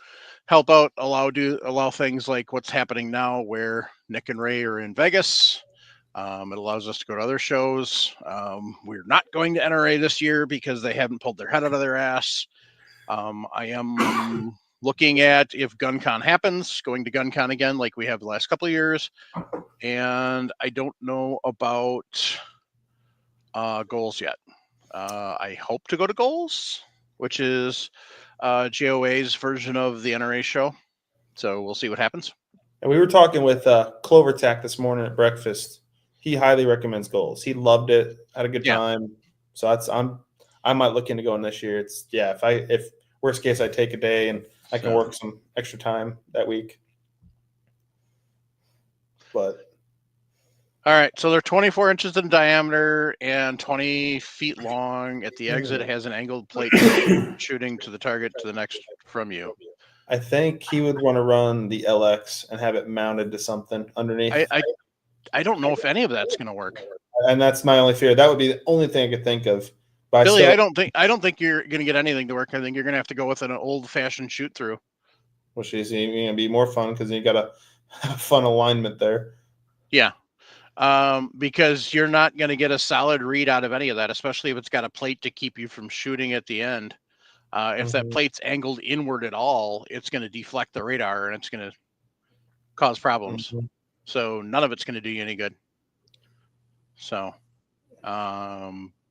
Speaker 1: help out, allow things like what's happening now where Nick and Ray are in Vegas. It allows us to go to other shows. We're not going to NRA this year because they haven't pulled their head out of their ass. I am looking at, if GunCon happens, going to GunCon again like we have the last couple of years. And I don't know about goals yet. I hope to go to goals, which is GOA's version of the NRA show. So we'll see what happens.
Speaker 2: And we were talking with Clovertack this morning at breakfast. He highly recommends goals. He loved it, had a good time. So I might look into going this year. If Worst case, I take a day and I can
Speaker 1: So-
Speaker 2: work some extra time that week. But
Speaker 1: All right, so they're 24 inches in diameter and 20 feet long. At the exit, it has an angled plate shooting to the target to the next from you.
Speaker 2: I think he would want to run the LX and have it mounted to something underneath.
Speaker 1: I don't know if any of that's going to work.
Speaker 2: And that's my only fear. That would be the only thing I could think of. But
Speaker 1: Billy,
Speaker 2: still,
Speaker 1: I don't think you're going to get anything to work. I think you're going to have to go with an old-fashioned shoot-through.
Speaker 2: which is going to be more fun because you got a fun alignment there.
Speaker 1: Yeah, because you're not going to get a solid read out of any of that, especially if it's got a plate to keep you from shooting at the end. If that plate's angled inward at all, it's going to deflect the radar and it's going to cause problems. So none of it's going to do you any good. So,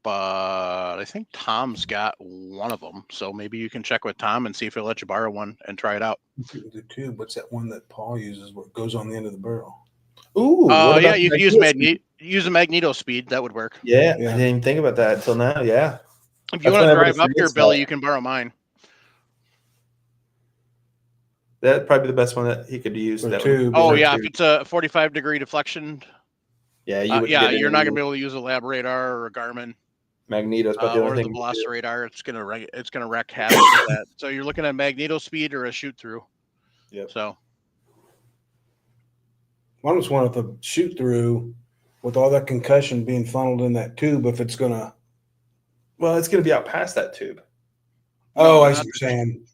Speaker 1: but I think Tom's got one of them. So maybe you can check with Tom and see if he'll let you borrow one and try it out.
Speaker 3: The tube, what's that one that Paul uses where it goes on the end of the barrel?
Speaker 2: Ooh.
Speaker 1: Yeah, you could use a magneto speed. That would work.
Speaker 2: Yeah,
Speaker 3: Yeah.
Speaker 2: I didn't even think about that until now. Yeah.
Speaker 1: If you
Speaker 2: That's
Speaker 1: want
Speaker 2: what
Speaker 1: to drive
Speaker 2: everybody
Speaker 1: up here,
Speaker 2: forgets
Speaker 1: Billy,
Speaker 2: about.
Speaker 1: you can borrow mine.
Speaker 2: That'd probably be the best one that he could use.
Speaker 3: For
Speaker 2: That
Speaker 3: tube.
Speaker 1: Oh
Speaker 2: for
Speaker 1: yeah,
Speaker 2: tube.
Speaker 1: if it's a 45-degree deflection,
Speaker 2: Yeah, you wouldn't
Speaker 1: yeah,
Speaker 2: get
Speaker 1: you're not
Speaker 2: any
Speaker 1: gonna be able to use a lab radar or a Garmin
Speaker 2: magnetos, but the
Speaker 1: or
Speaker 2: only
Speaker 1: the
Speaker 2: thing
Speaker 1: Velociradar. It's gonna wreck havoc with that. So you're looking at magneto speed or a shoot through.
Speaker 2: Yep.
Speaker 1: So
Speaker 3: I almost want to shoot through with all that concussion being funneled in that tube if it's going to.
Speaker 2: well, it's going to be out past that tube.
Speaker 3: Oh, I
Speaker 1: not
Speaker 3: see what you're saying.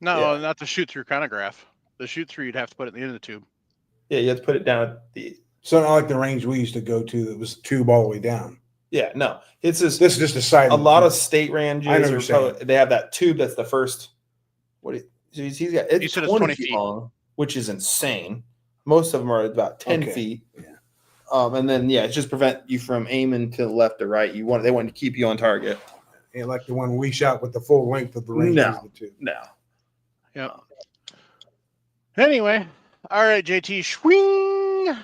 Speaker 1: no,
Speaker 2: Yeah.
Speaker 1: not the shoot through chronograph. The shoot through you'd have to put it at the end of the tube.
Speaker 2: Yeah, you have to put it down at the.
Speaker 3: So not like the range we used to go to that was tube all the way down.
Speaker 2: Yeah, no, it's just
Speaker 3: This is just a side.
Speaker 2: a lot of state ranges.
Speaker 3: I know what you're saying.
Speaker 2: They have that tube that's the first. He's got? It's
Speaker 1: You said it's
Speaker 2: 20
Speaker 1: 20
Speaker 2: feet
Speaker 1: feet.
Speaker 2: long, which is insane. Most of them are about 10
Speaker 3: Okay.
Speaker 2: feet.
Speaker 3: Yeah.
Speaker 2: And then it's just prevent you from aiming to the left or right. They want to keep you on target.
Speaker 3: And like the one we shot with the full length of the range.
Speaker 2: No.
Speaker 3: of the tube.
Speaker 2: No.
Speaker 1: Yeah. Anyway, all right, JT, swing.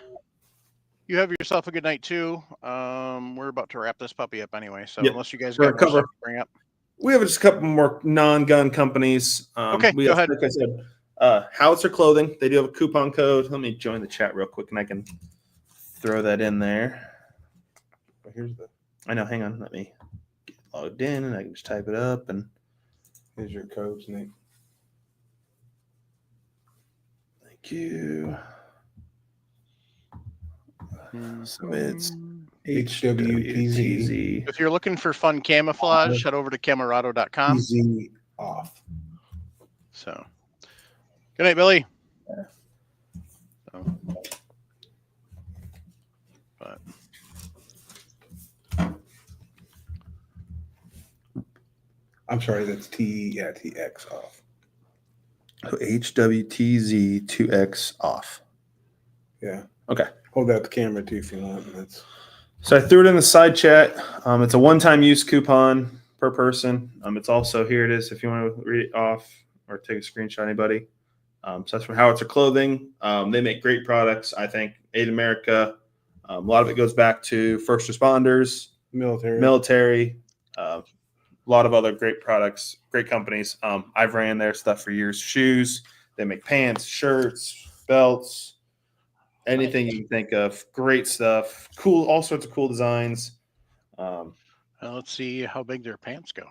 Speaker 1: You have yourself a good night too. We're about to wrap this puppy up anyway, so
Speaker 2: Yep.
Speaker 1: unless you guys
Speaker 2: We're
Speaker 1: got more
Speaker 2: cover.
Speaker 1: stuff to bring up.
Speaker 2: We have just a couple more non-gun companies.
Speaker 1: Okay,
Speaker 2: we
Speaker 1: go
Speaker 2: have,
Speaker 1: ahead.
Speaker 2: Like I said, Howitzer Clothing. They do have a coupon code. Let me join the chat real quick, and I can throw that in there.
Speaker 3: Here's the.
Speaker 2: I know. Hang on. Let me get logged in, and I can just type it up. And
Speaker 3: Here's your codes, Nick.
Speaker 2: thank you. So it's
Speaker 3: HWTZ.
Speaker 1: If you're looking for fun camouflage, head over to camerado.com.
Speaker 3: Easy off.
Speaker 1: So, good night, Billy. So, but
Speaker 3: I'm sorry, that's TX off.
Speaker 2: HWTZ 2X off.
Speaker 3: Yeah.
Speaker 2: Okay.
Speaker 3: Hold that camera too if you want. That's
Speaker 2: So I threw it in the side chat. It's a one-time use coupon per person. It's also here. It is if you want to read it off or take a screenshot. Anybody. So that's from Howitzer Clothing. They make great products. I think Aid America. A lot of it goes back to first responders, military. A lot of other great products, great companies. I've ran their stuff for years. Shoes. They make pants, shirts, belts. Anything you can think of, great stuff, cool, all sorts of cool designs.
Speaker 1: let's see how big their pants go.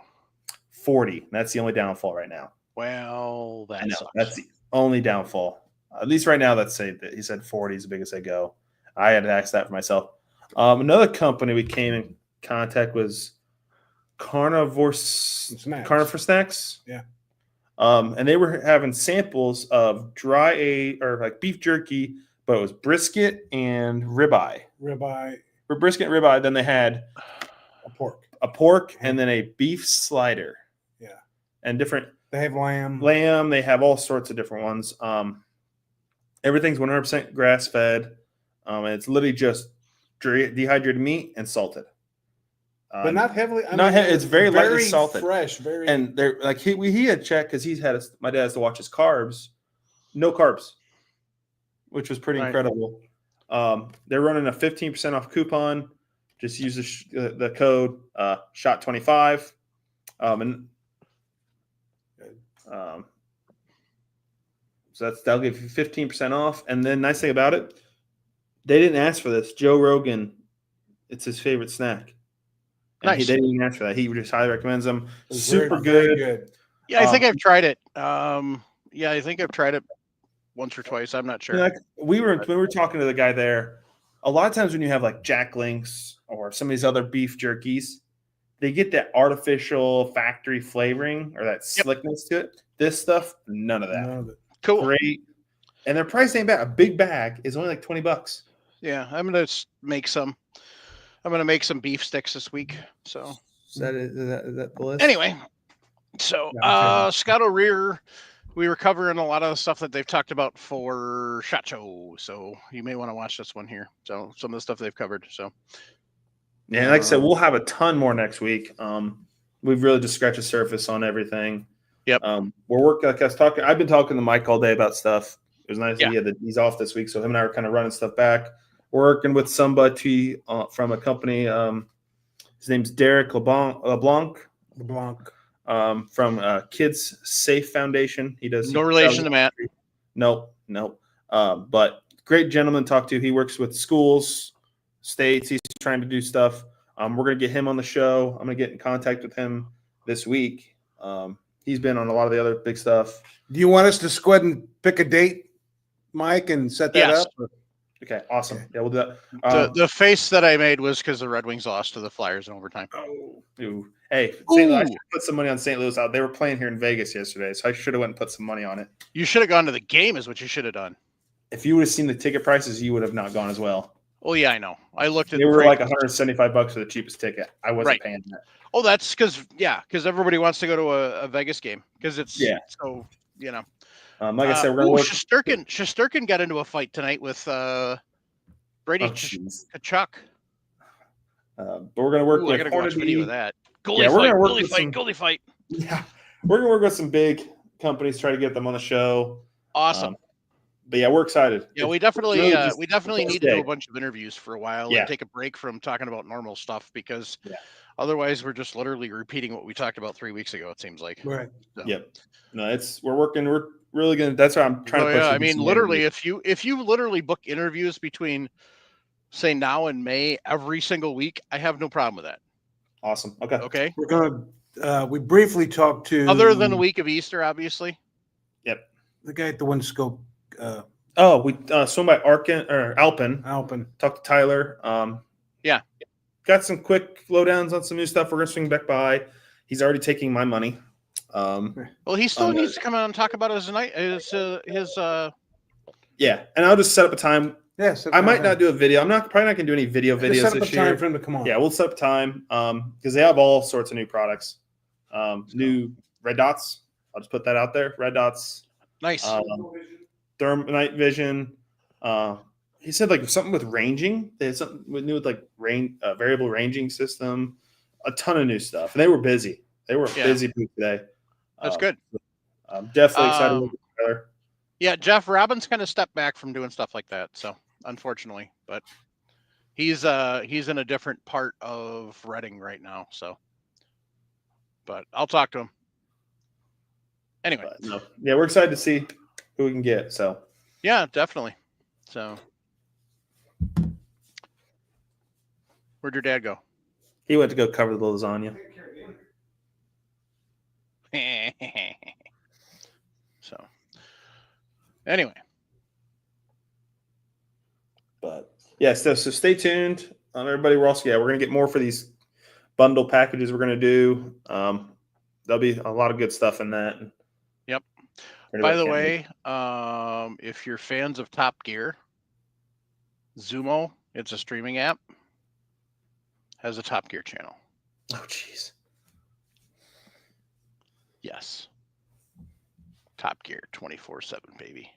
Speaker 2: 40. That's the only downfall right now.
Speaker 1: Well,
Speaker 2: I
Speaker 1: that
Speaker 2: know
Speaker 1: sucks.
Speaker 2: that's the only downfall. At least right now, let's say that he said 40 is the biggest they go. I had to ask that for myself. Another company we came in contact was Carnivore Snacks.
Speaker 3: Yeah.
Speaker 2: And they were having samples of like beef jerky, but it was brisket and ribeye. For brisket and ribeye, then they had
Speaker 3: a
Speaker 2: pork, and then a beef slider.
Speaker 3: Yeah.
Speaker 2: And different.
Speaker 3: They have lamb.
Speaker 2: They have all sorts of different ones. Everything's 100% grass fed. And it's literally just dehydrated meat and salted.
Speaker 3: But not heavily.
Speaker 2: It's very lightly salted.
Speaker 3: Fresh,
Speaker 2: And they're like he had checked because my dad has to watch his carbs. No carbs, which was pretty incredible. They're running a 15% off coupon. Just use the code SHOT25. And So that'll give you 15% off. And then nice thing about it, they didn't ask for this. Joe Rogan, it's his favorite snack. And
Speaker 1: Nice.
Speaker 2: they didn't even ask for that. He just highly recommends them.
Speaker 3: It's
Speaker 2: Super
Speaker 3: very
Speaker 2: good.
Speaker 1: Yeah, I think I've tried it. Yeah, I think I've tried it once or twice. I'm not sure.
Speaker 2: Like when we were talking to the guy there, a lot of times when you have like Jack Links or some of these other beef jerkies, they get that artificial factory flavoring or that slickness to it. This stuff, none of that.
Speaker 3: None of it.
Speaker 1: Cool.
Speaker 2: Great. And their price ain't bad. A big bag is only like $20.
Speaker 1: Yeah, I'm gonna make some. I'm gonna make some beef sticks this week. So
Speaker 2: Is that the list?
Speaker 1: anyway, so Scott O'Rear, we were covering a lot of the stuff that they've talked about for SHOT Show. So you may want to watch this one here. So some of the stuff they've covered. So
Speaker 2: Yeah, like I said, we'll have a ton more next week. We've really just scratched the surface on everything.
Speaker 1: Yep.
Speaker 2: We're working. Like I was talking, I've been talking to Mike all day about stuff. It was nice that he's off this week, so him and I are kind of running stuff back. We're working with somebody from a company. His name's Derek LeBlanc from Kids Safe Foundation. He does
Speaker 1: no relation to Matt.
Speaker 2: Nope. But great gentleman to talk to. He works with schools, states. He's trying to do stuff. We're going to get him on the show. I'm going to get in contact with him this week. He's been on a lot of the other big stuff.
Speaker 3: Do you want us to go ahead and pick a date, Mike, and set that up?
Speaker 2: Okay, awesome. Yeah, we'll do that.
Speaker 1: The face that I made was because the Red Wings lost to the Flyers in overtime.
Speaker 2: Hey, St. Louis, I should put some money on St. Louis out. They were playing here in Vegas yesterday, so I should have went and put some money on it.
Speaker 1: You should have gone to the game, is what you should have done.
Speaker 2: If you would have seen the ticket prices, you would have not gone as well.
Speaker 1: Oh yeah, I know. I looked at.
Speaker 2: They were like $175 for the cheapest ticket. I wasn't paying that.
Speaker 1: Oh, that's because everybody wants to go to a Vegas game because it's so
Speaker 2: like I said, we're going to work.
Speaker 1: Shesterkin got into a fight tonight with Brady Kachuk.
Speaker 2: But we're going to work with
Speaker 1: I gotta go watch video of that. Goalie fight.
Speaker 2: Yeah, we're going to work with some big companies, try to get them on the show.
Speaker 1: Awesome.
Speaker 2: But yeah, we're excited.
Speaker 1: Yeah, we definitely need to do a bunch of interviews for a while and take a break from talking about normal stuff because otherwise we're just literally repeating what we talked about 3 weeks ago. It seems like.
Speaker 3: Right.
Speaker 1: So.
Speaker 2: Yep. No, we're working. We're really gonna. That's why I'm trying to.
Speaker 1: Yeah, I mean, literally, if you literally book interviews between, say, now and May every single week, I have no problem with that.
Speaker 2: Awesome. Okay.
Speaker 3: We're gonna. We briefly talked to.
Speaker 1: Other than the week of Easter, obviously.
Speaker 2: Yep.
Speaker 3: The guy at the Windscope.
Speaker 2: We swung by Alpin. Talked to Tyler. Got some quick lowdowns on some new stuff. We're gonna swing back by. He's already taking my money.
Speaker 1: Well, he still needs to come out and talk about his
Speaker 2: Yeah, and I'll just set up a time.
Speaker 3: Yes,
Speaker 2: I might not do a video. I'm probably not gonna do any videos
Speaker 3: set up
Speaker 2: this
Speaker 3: a time
Speaker 2: year.
Speaker 3: for him to come on.
Speaker 2: Yeah, we'll set up time because they have all sorts of new products. New red dots. I'll just put that out there. Red dots.
Speaker 1: Nice.
Speaker 2: Night vision. He said like something with ranging. They had something new with like variable ranging system. A ton of new stuff. And they were busy. They were busy today.
Speaker 1: That's good.
Speaker 2: I'm definitely excited with Tyler.
Speaker 1: Yeah, Jeff Robbins kind of stepped back from doing stuff like that. So unfortunately, but he's in a different part of Reading right now. So, but I'll talk to him. Anyway.
Speaker 2: Yeah, we're excited to see who we can get. So
Speaker 1: yeah, definitely. So where'd your dad go?
Speaker 2: He went to go cover the lasagna.
Speaker 1: So anyway.
Speaker 2: But yeah, so stay tuned. Everybody, we're gonna get more for these bundle packages we're gonna do. There'll be a lot of good stuff in that.
Speaker 1: Yep. By the way, if you're fans of Top Gear, Zumo, it's a streaming app, has a Top Gear channel.
Speaker 2: Oh, jeez.
Speaker 1: Yes. Top Gear 24/7, baby.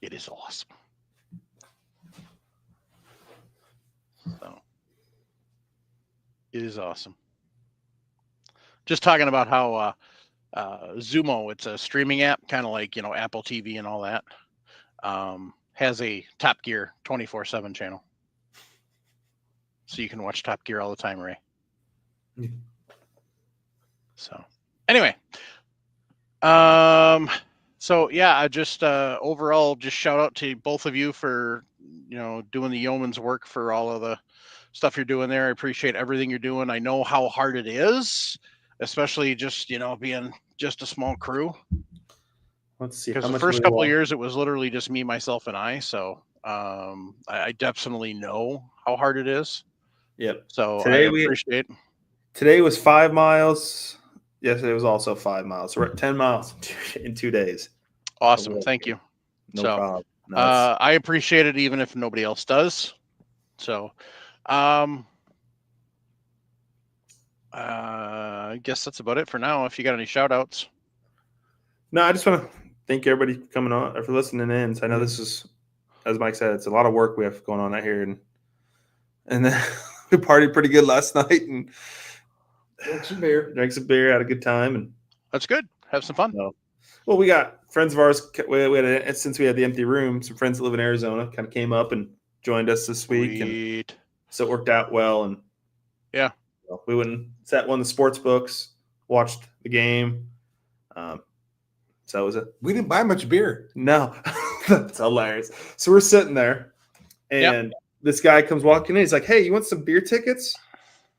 Speaker 1: It is awesome. So it is awesome. Just talking about how Zumo, it's a streaming app, kind of like, Apple TV and all that, has a Top Gear 24/7 channel. So you can watch Top Gear all the time, Ray. So anyway, So yeah, I just overall just shout out to both of you for doing the yeoman's work for all of the stuff you're doing there. I appreciate everything you're doing. I know how hard it is, especially just being just a small crew.
Speaker 2: Let's see.
Speaker 1: Because
Speaker 2: How
Speaker 1: the
Speaker 2: much
Speaker 1: first
Speaker 2: we
Speaker 1: couple of
Speaker 2: lost.
Speaker 1: years it was literally just me, myself, and I. So I definitely know how hard it is.
Speaker 2: Yep.
Speaker 1: So
Speaker 2: Today
Speaker 1: I appreciate.
Speaker 2: Today was 5 miles. Yesterday was also 5 miles. So we're at 10 miles in 2 days.
Speaker 1: Awesome. Thank you.
Speaker 2: No
Speaker 1: So,
Speaker 2: problem. No,
Speaker 1: I appreciate it even if nobody else does. So, I guess that's about it for now. If you got any shout outs.
Speaker 2: no, I just want to thank everybody for coming on or for listening in. So I know this is, as Mike said, it's a lot of work we have going on out here, and then we partied pretty good last night and
Speaker 3: Drink some beer.
Speaker 2: had a good time, and
Speaker 1: That's good. Have some fun.
Speaker 2: so, well, we got friends of ours. We had since we had the empty room, some friends that live in Arizona kind of came up and joined us this week, and
Speaker 1: Sweet.
Speaker 2: so it worked out well. And
Speaker 1: Yeah.
Speaker 2: we went and sat one of the sports books, watched the game. So it was
Speaker 3: We didn't buy much beer.
Speaker 2: no, that's hilarious. So we're sitting there, and this guy comes walking in. He's like, "Hey, you want some beer tickets?"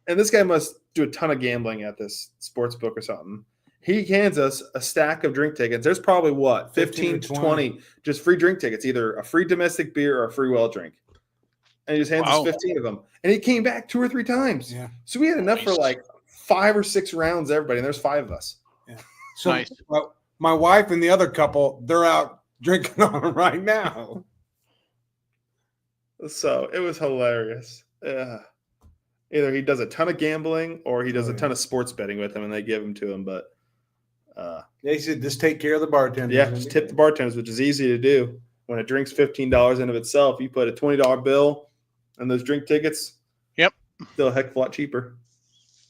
Speaker 2: And this guy must do a ton of gambling at this sports book or something. He hands us a stack of drink tickets. There's probably what 15 to 20 just free drink tickets, either a free domestic beer or a free well drink. And he just hands us 15 of them. And he came back 2 or 3 times.
Speaker 3: Yeah.
Speaker 2: So we had enough for like 5 or 6 rounds, everybody. And there's 5 of us.
Speaker 3: Yeah. So
Speaker 1: Nice.
Speaker 3: well, my wife and the other couple, they're out drinking on them right now.
Speaker 2: So it was hilarious. Either he does a ton of gambling or he does a ton of sports betting with them and they give them to him. But
Speaker 3: They said just take care of the bartenders.
Speaker 2: yeah, just tip the bartenders, which is easy to do. When a drink's $15 in of itself, you put a $20 bill and those drink tickets.
Speaker 1: Yep.
Speaker 2: Still a heck of a lot cheaper.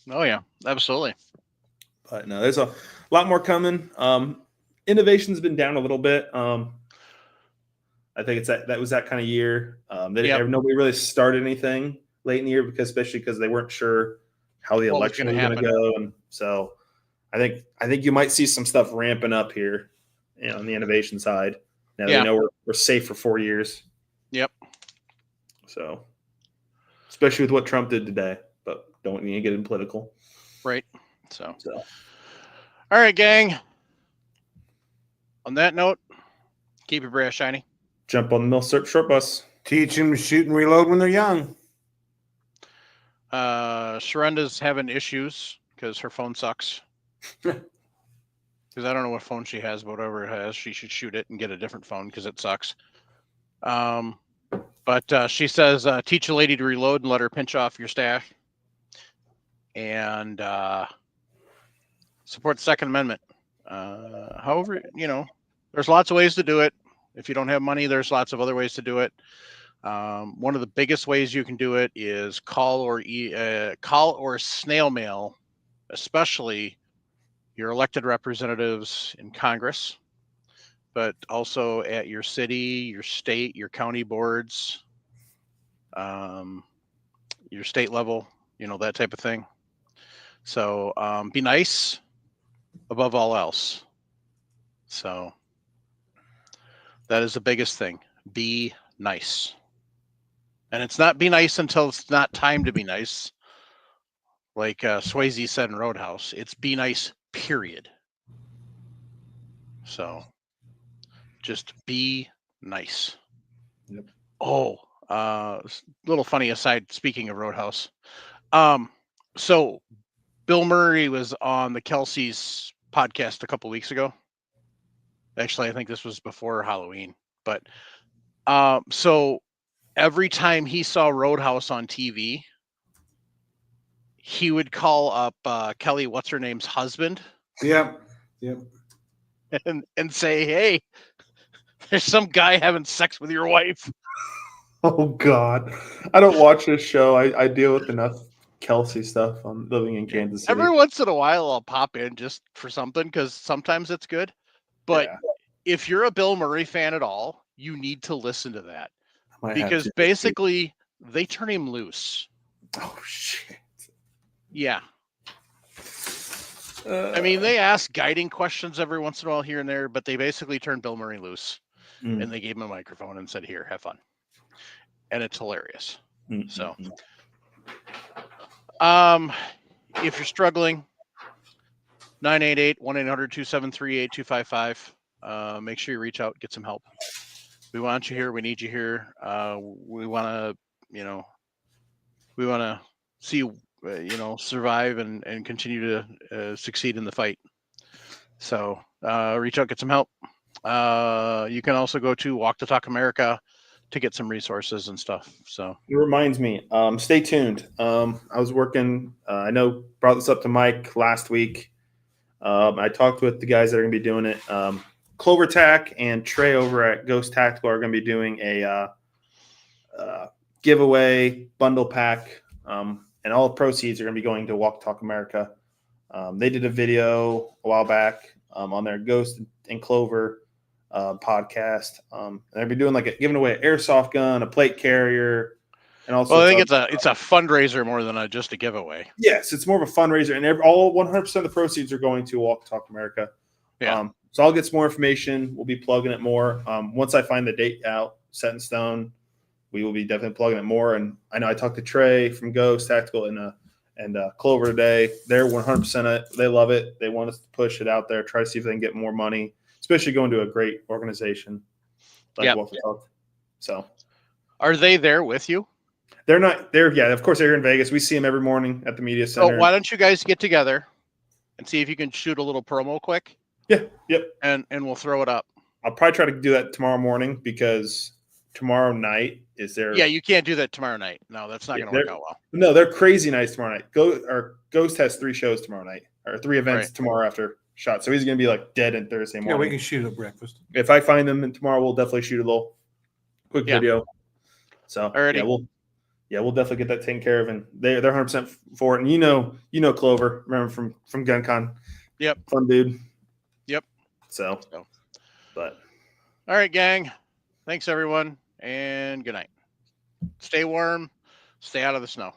Speaker 1: Oh yeah, absolutely.
Speaker 2: But no, there's a lot more coming. Innovation's been down a little bit. I think it's that was that kind of year. Nobody really started anything late in the year especially because they weren't sure how the election was going to go, and so I think you might see some stuff ramping up here, on the innovation side. Now they know we're safe for 4 years.
Speaker 1: Yep.
Speaker 2: So, especially with what Trump did today, but don't need to get in political.
Speaker 1: Right. So. All right, gang. On that note, keep your brass shiny.
Speaker 2: Jump on the mill short bus.
Speaker 3: Teach them to shoot and reload when they're young.
Speaker 1: Sharonda's having issues because her phone sucks. Because I don't know what phone she has, but whatever it has, she should shoot it and get a different phone because it sucks. But she says, teach a lady to reload and let her pinch off your stash. And support the Second Amendment. However, there's lots of ways to do it. If you don't have money, there's lots of other ways to do it. One of the biggest ways you can do it is call or snail mail, especially your elected representatives in Congress, but also at your city, your state, your county boards, your state level, that type of thing. So be nice above all else. So that is the biggest thing. Be nice. And it's not be nice until it's not time to be nice. Like Swayze said in Roadhouse, it's be nice, period. So just be nice.
Speaker 2: Yep.
Speaker 1: Oh, little funny aside, speaking of Roadhouse. So Bill Murray was on the Kelsey's podcast a couple weeks ago. Actually, I think this was before Halloween. But so every time he saw Roadhouse on TV, he would call up Kelly, what's her name's husband.
Speaker 3: Yep.
Speaker 1: And say, hey, there's some guy having sex with your wife.
Speaker 2: Oh God, I don't watch this show. I deal with enough Kelsey stuff. I'm living in Kansas City.
Speaker 1: Every once in a while, I'll pop in just for something because sometimes it's good. But if you're a Bill Murray fan at all, you need to listen to that because basically they turn him loose.
Speaker 2: Oh shit.
Speaker 1: Yeah. I mean, they ask guiding questions every once in a while here and there, but they basically turned Bill Murray loose and they gave him a microphone and said, "Here, have fun," and it's hilarious. So, if you're struggling, 988-1-800-273-8255. Make sure you reach out, get some help. We want you here. We need you here. We want to, we want to see you, survive and continue to succeed in the fight. So reach out, get some help. You can also go to Walk the Talk America to get some resources and stuff. So
Speaker 2: it reminds me, stay tuned. I was working, I know brought this up to Mike last week. I talked with the guys that are going to be doing it. Clover Tack and Trey over at Ghost Tactical are going to be doing a giveaway bundle pack, and all the proceeds are going to be going to Walk Talk America. They did a video a while back on their Ghost and Clover podcast. And they'll be doing giving away an airsoft gun, a plate carrier, and also.
Speaker 1: Well, I think it's a fundraiser more than just a giveaway.
Speaker 2: Yes, it's more of a fundraiser, and all 100% of the proceeds are going to Walk Talk America.
Speaker 1: Yeah.
Speaker 2: So I'll get some more information. We'll be plugging it more. Once I find the date out, set in stone, we will be definitely plugging it more. And I know I talked to Trey from Ghost Tactical and Clover today. They're 100%. They love it. They want us to push it out there, try to see if they can get more money, especially going to a great organization like Walk Talk. So,
Speaker 1: are they there with you?
Speaker 2: They're not there. Yeah, of course they're here in Vegas. We see them every morning at the media center.
Speaker 1: So why don't you guys get together and see if you can shoot a little promo quick?
Speaker 2: Yeah. Yep.
Speaker 1: And we'll throw it up.
Speaker 2: I'll probably try to do that tomorrow morning because tomorrow night is there.
Speaker 1: Yeah, you can't do that tomorrow night. No, that's not going to work out well.
Speaker 2: No, they're crazy nights tomorrow night. Ghost has 3 shows tomorrow night, or 3 events tomorrow after shot. So he's going to be dead in Thursday morning.
Speaker 3: Yeah, we can shoot at breakfast.
Speaker 2: If I find them, and tomorrow we'll definitely shoot a little quick video. So we'll definitely get that taken care of, and they're 100% for it. And you know Clover, remember from GunCon.
Speaker 1: Yep,
Speaker 2: fun dude.
Speaker 1: Yep.
Speaker 2: So, but
Speaker 1: all right, gang. Thanks everyone, and good night. Stay warm. Stay out of the snow.